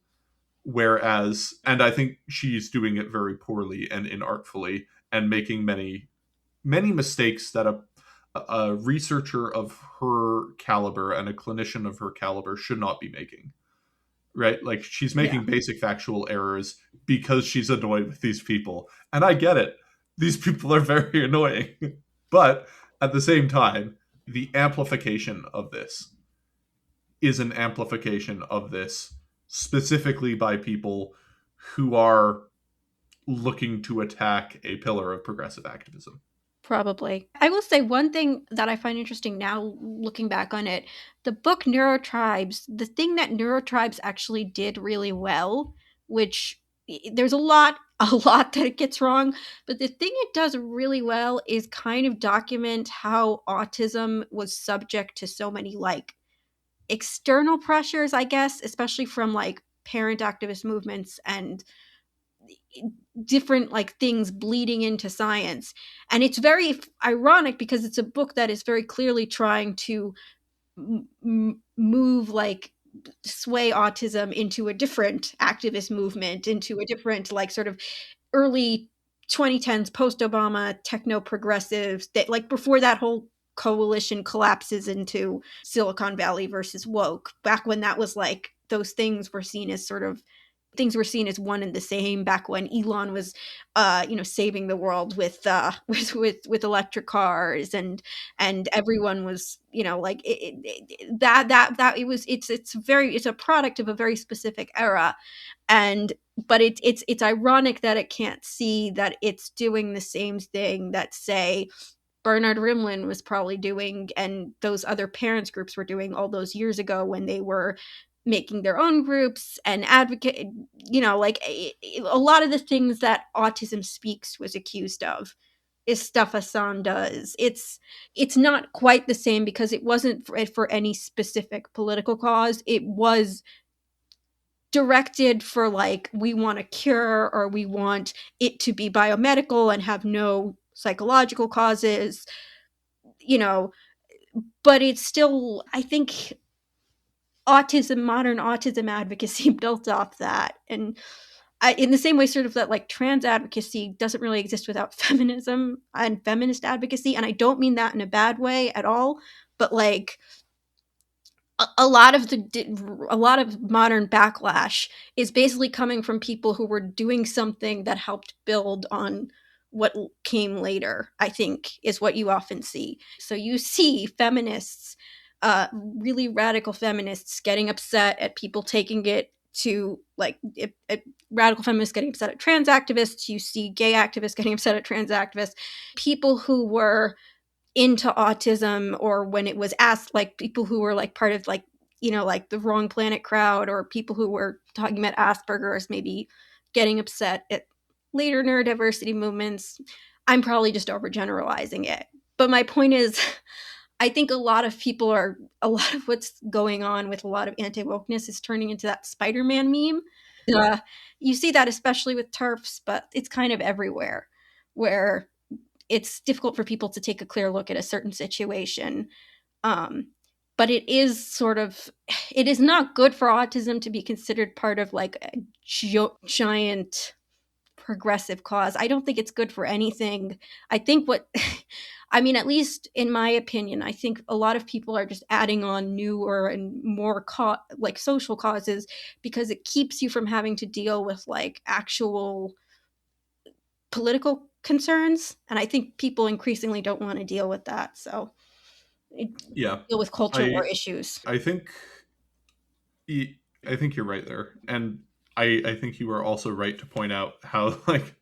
Speaker 1: Whereas, and I think she's doing it very poorly and inartfully and making many mistakes that a researcher of her caliber and a clinician of her caliber should not be making. Right? Like she's
Speaker 2: Yeah.
Speaker 1: making basic factual errors because she's annoyed with these people. And I get it. These people are very annoying. But at the same time, the amplification of this is an amplification of this specifically by people who are looking to attack a pillar of progressive activism.
Speaker 2: Probably. I will say one thing that I find interesting now looking back on it, the book Neurotribes, the thing that Neurotribes actually did really well, which there's a lot that it gets wrong, but the thing it does really well is kind of document how autism was subject to so many like external pressures, I guess, especially from like parent activist movements and different like things bleeding into science. And it's very ironic because it's a book that is very clearly trying to move like sway autism into a different activist movement, into a different like sort of early 2010s, post-Obama, techno-progressives, that like before that whole coalition collapses into Silicon Valley versus woke, back when that was like those things were seen as one and the same, back when Elon was saving the world with with electric cars, and everyone was like that it was it's a product of a very specific era. And but it's ironic that it can't see that it's doing the same thing that, say, Bernard Rimlin was probably doing, and those other parents groups were doing all those years ago when they were making their own groups and advocate, like a lot of the things that Autism Speaks was accused of is stuff Hassan does. It's not quite the same because it wasn't for any specific political cause. It was directed for, like, we want a cure, or we want it to be biomedical and have no psychological causes, you know but it's still, I think, modern autism advocacy built off that. And in the same way, sort of, that like trans advocacy doesn't really exist without feminism and feminist advocacy. And I don't mean that in a bad way at all, but like a lot of modern backlash is basically coming from people who were doing something that helped build on what came later, I think, is what you often see. So you see feminists, really radical feminists, getting upset at people taking it to, like, radical feminists getting upset at trans activists. You see gay activists getting upset at trans activists. People who were into autism, or when it was asked, like people who were like part of, like, like the Wrong Planet crowd, or people who were talking about Asperger's, maybe getting upset at later neurodiversity movements. I'm probably just overgeneralizing it, but my point is, I think a lot of what's going on with a lot of anti-wokeness is turning into that Spider-Man meme. uh, you see that especially with TERFs, but it's kind of everywhere, where it's difficult for people to take a clear look at a certain situation. Um, but it is not good for autism to be considered part of, like, a giant progressive cause. I don't think it's good for anything. I think I mean, at least in my opinion, I think a lot of people are just adding on newer and more like social causes, because it keeps you from having to deal with, like, actual political concerns. And I think people increasingly don't want to deal with that. So
Speaker 1: Yeah.
Speaker 2: deal with cultural
Speaker 1: I
Speaker 2: issues.
Speaker 1: I think I think you're right there. And I think you are also right to point out how, like,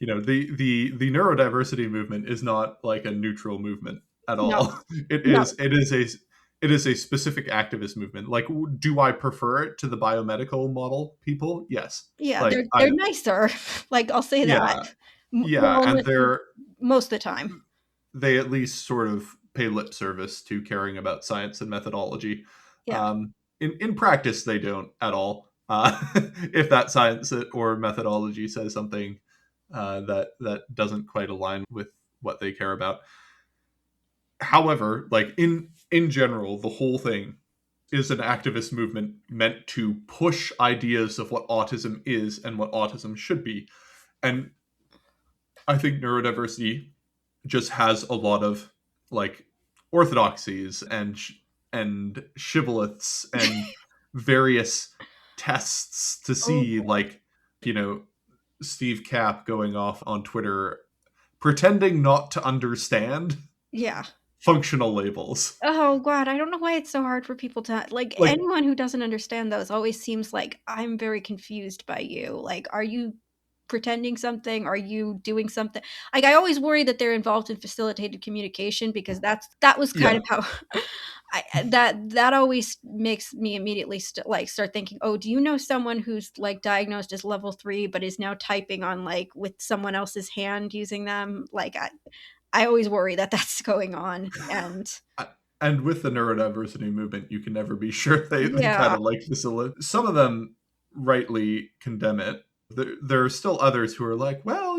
Speaker 1: the neurodiversity movement is not like a neutral movement at
Speaker 2: No,
Speaker 1: all.
Speaker 2: no.
Speaker 1: It is a specific activist movement. Like, do I prefer it to the biomedical model people? Yes.
Speaker 2: Yeah,
Speaker 1: Like,
Speaker 2: they're nicer. Like, I'll say that.
Speaker 1: yeah, yeah,
Speaker 2: More
Speaker 1: and
Speaker 2: most of the time.
Speaker 1: they at least sort of pay lip service to caring about science and methodology.
Speaker 2: Yeah.
Speaker 1: In practice, they don't at all. If that science or methodology says something that doesn't quite align with what they care about. However, like, in general, the whole thing is an activist movement meant to push ideas of what autism is and what autism should be. And I think neurodiversity just has a lot of, like, orthodoxies and shibboleths and various tests to
Speaker 2: Oh,
Speaker 1: see, like, you know Steve Cap going off on Twitter pretending not to understand
Speaker 2: yeah.
Speaker 1: functional labels.
Speaker 2: Oh god, I don't know why it's so hard for people to, like,
Speaker 1: Like,
Speaker 2: anyone who doesn't understand those always seems like, I'm very confused by you. Like, are you pretending something? Are you doing something? Like, I always worry that they're involved in facilitated communication, because that was kind
Speaker 1: yeah,
Speaker 2: of how that always makes me immediately like start thinking, oh, do you know someone who's like diagnosed as level 3 but is now typing on, like, with someone else's hand using them? Like, I always worry that that's going on. And
Speaker 1: and with the neurodiversity movement, you can never be sure they kind
Speaker 2: yeah.
Speaker 1: of like facilitate. Some of them rightly condemn it. There are still others who are like, well,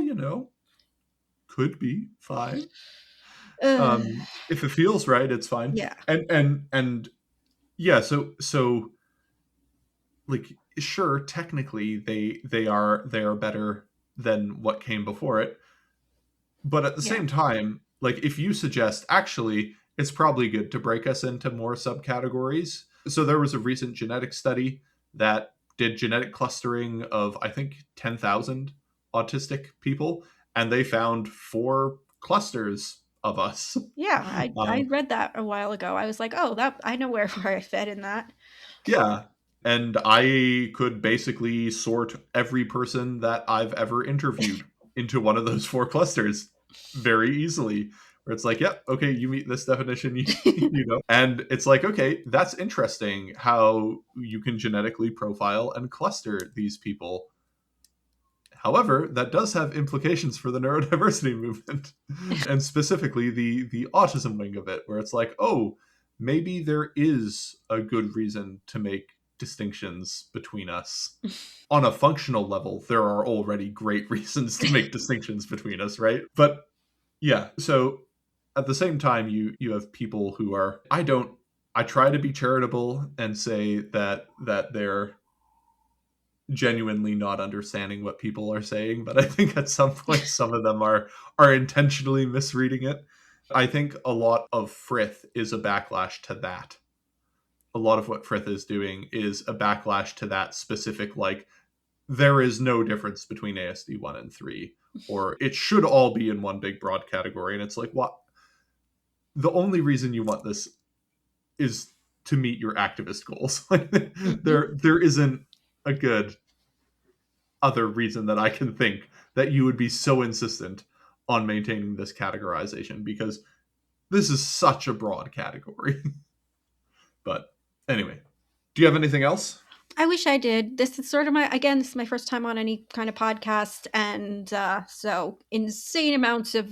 Speaker 1: could be fine.
Speaker 2: Ugh.
Speaker 1: If it feels right, it's fine.
Speaker 2: Yeah.
Speaker 1: And yeah, so like, sure, technically they are better than what came before it, But at the
Speaker 2: Yeah.
Speaker 1: same time, like if you suggest actually it's probably good to break us into more subcategories. So there was a recent genetic study that did genetic clustering of I think 10,000 autistic people, and they found four clusters of us.
Speaker 2: Yeah, I
Speaker 1: Um,
Speaker 2: read that a while ago. I was like, "Oh, that I know where I fit in that."
Speaker 1: yeah, and I could basically sort every person that I've ever interviewed into one of those four clusters very easily. Where it's like, yep, okay, you meet this definition, you know. And it's like, okay, that's interesting how you can genetically profile and cluster these people. However, that does have implications for the neurodiversity movement, and specifically the autism wing of it, where it's like, oh, maybe there is a good reason to make distinctions between us. On a functional level, there are already great reasons to make distinctions between us, right? But yeah, so at the same time, you have people who are I try to be charitable and say that they're genuinely not understanding what people are saying, but I think at some point some of them are intentionally misreading it. I think a lot of Frith is a backlash to that. A lot of what Frith is doing is a backlash to that specific, like, there is no difference between ASD 1 and 3, or it should all be in one big broad category. And it's like, what? The only reason you want this is to meet your activist goals. Like,
Speaker 2: Mhm.
Speaker 1: there isn't a good other reason that I can think that you would be so insistent on maintaining this categorization, because this is such a broad category. But anyway, do you have anything else?
Speaker 2: I wish I did. This is sort of this is my first time on any kind of podcast, and so insane amounts of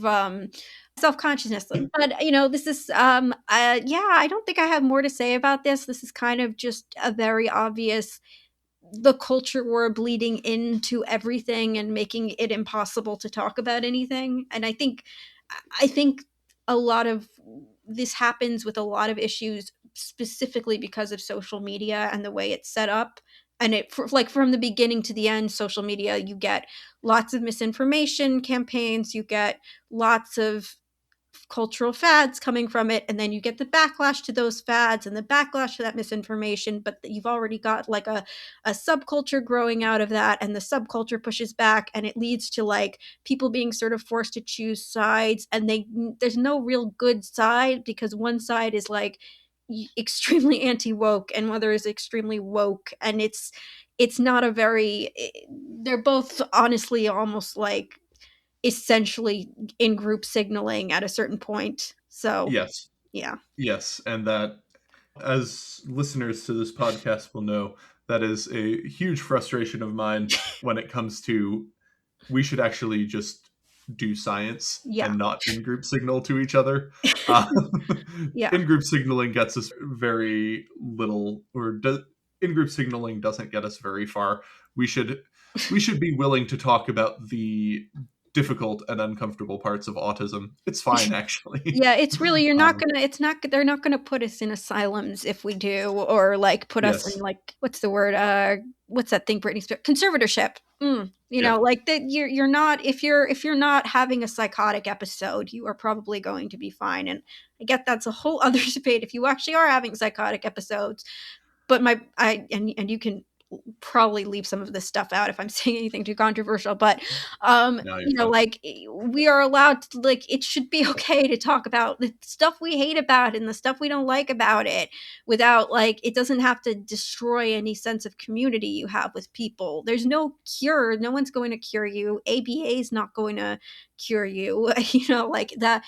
Speaker 2: self consciousness. But this is yeah. I don't think I have more to say about this. This is kind of just a very obvious the culture war bleeding into everything and making it impossible to talk about anything. And I think a lot of this happens with a lot of issues specifically because of social media and the way it's set up. And like from the beginning to the end, social media, you get lots of misinformation campaigns, you get lots of cultural fads coming from it, and then you get the backlash to those fads and the backlash to that misinformation, but you've already got like a subculture growing out of that, and the subculture pushes back, and it leads to like people being sort of forced to choose sides, and there's no real good side because one side is like extremely anti-woke and other is extremely woke, and it's not a very they're both honestly almost like essentially in group signaling at a certain point. So,
Speaker 1: Yes.
Speaker 2: yeah.
Speaker 1: Yes. And that, as listeners to this podcast will know, that is a huge frustration of mine when it comes to we should actually just do science
Speaker 2: Yeah.
Speaker 1: and not in group signal to each other. Uh,
Speaker 2: Yeah.
Speaker 1: in group signaling gets us very little, in group signaling doesn't get us very far. We should we should be willing to talk about the difficult and uncomfortable parts of autism. It's fine, actually.
Speaker 2: Yeah, it's really you're not
Speaker 1: um,
Speaker 2: gonna it's not they're not gonna put us in asylums if we do, or like put us in
Speaker 1: yes,
Speaker 2: like what's the word? What's that thing Britney Spears? Conservatorship.
Speaker 1: yeah,
Speaker 2: Like that you're not if you're not having a psychotic episode, you are probably going to be fine. And I get that's a whole other debate if you actually are having psychotic episodes. But my I and you can probably leave some of this stuff out if I'm saying anything too controversial, but
Speaker 1: no, you're fine.
Speaker 2: like we are allowed to like it should be okay to talk about the stuff we hate about it and the stuff we don't like about it without like it doesn't have to destroy any sense of community you have with people. There's no cure, no one's going to cure you. ABA is not going to cure you. Like that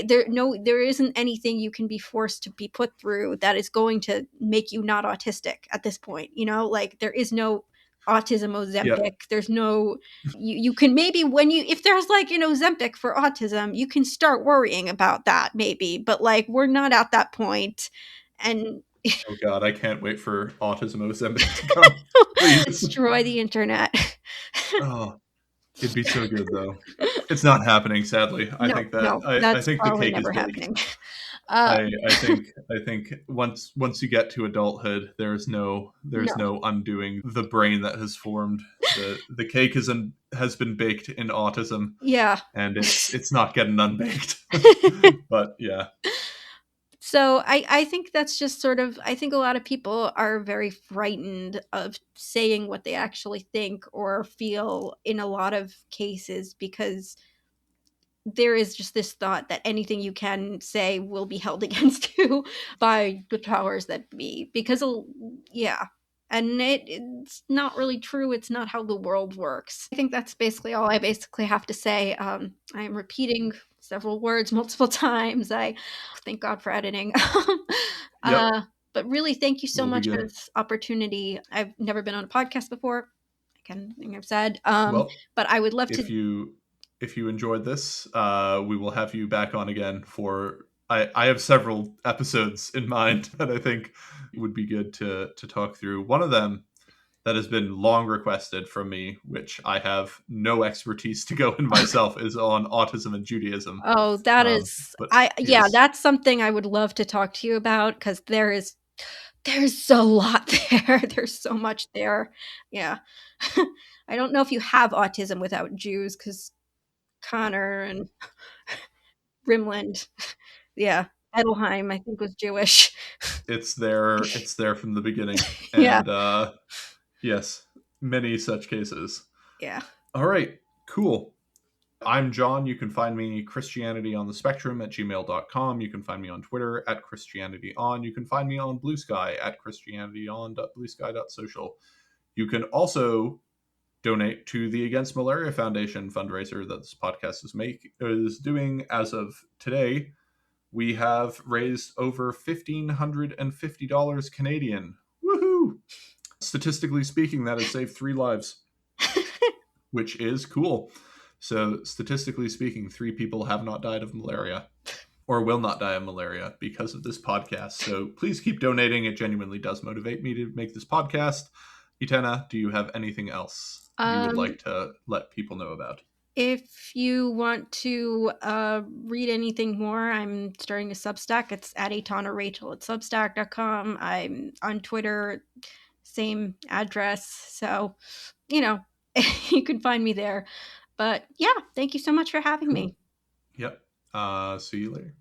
Speaker 2: there isn't anything you can be forced to be put through that is going to make you not autistic at this point. Like there is no autism
Speaker 1: Yeah,
Speaker 2: ozempic. There's no you can maybe when you if there's like ozempic for autism, you can start worrying about that maybe, but like we're not at that point. And
Speaker 1: oh god, I can't wait for autism ozempic to come. Please.
Speaker 2: destroy the internet.
Speaker 1: Oh, it'd be so good though. It's not happening, sadly. I
Speaker 2: No,
Speaker 1: think that
Speaker 2: no,
Speaker 1: I
Speaker 2: that's
Speaker 1: think the
Speaker 2: probably
Speaker 1: cake is
Speaker 2: never
Speaker 1: baked.
Speaker 2: happening. uh
Speaker 1: I think once you get to adulthood, there's no
Speaker 2: no.
Speaker 1: undoing the brain that has formed. The cake has been baked in autism,
Speaker 2: Yeah.
Speaker 1: and it's not getting unbaked. But yeah.
Speaker 2: So I think that's just sort of, I think a lot of people are very frightened of saying what they actually think or feel in a lot of cases, because there is just this thought that anything you can say will be held against you by the powers that be. Because, yeah. And it's not really true. It's not how the world works. I think that's basically all I basically have to say. I am repeating several words multiple times. I thank God for editing.
Speaker 1: Yep.
Speaker 2: uh, but really, thank you so
Speaker 1: We'll be
Speaker 2: much for
Speaker 1: good.
Speaker 2: this opportunity. I've never been on a podcast before. I can think I've said.
Speaker 1: Well,
Speaker 2: But I would love to.
Speaker 1: if you enjoyed this, we will have you back on again for. I have several episodes in mind that I think would be good to talk through. One of them that has been long requested from me, which I have no expertise to go in myself, is on autism and Judaism.
Speaker 2: Oh, that is,
Speaker 1: But
Speaker 2: yeah,
Speaker 1: here's
Speaker 2: that's something I would love to talk to you about, because there's a lot there. There's so much there. Yeah. I don't know if you have autism without Jews, because Connor and Rimland, yeah, Edelheim, I think, was Jewish.
Speaker 1: it's there from the beginning,
Speaker 2: Yeah,
Speaker 1: and yes, many such cases.
Speaker 2: yeah.
Speaker 1: All right, cool. I'm John. You can find me Christianity on the Spectrum at gmail.com. You can find me on Twitter at Christianity On. You can find me on Blue Sky at christianityon.bluesky.social. You can also donate to the Against Malaria Foundation fundraiser that this podcast is doing. As of today, we have raised over $1,550 Canadian. Woohoo! Statistically speaking, that has saved 3 lives, which is cool. So, statistically speaking, 3 people have not died of malaria or will not die of malaria because of this podcast. So, please keep donating. It genuinely does motivate me to make this podcast. Etana, do you have anything else you would
Speaker 2: Um,
Speaker 1: like to let people know about?
Speaker 2: if you want to read anything more, I'm starting a Substack. It's at Etana Rachel at substack.com. I'm on Twitter, same address. So, you know, you can find me there. But yeah, thank you so much for having
Speaker 1: Cool.
Speaker 2: me.
Speaker 1: Yep. See you later.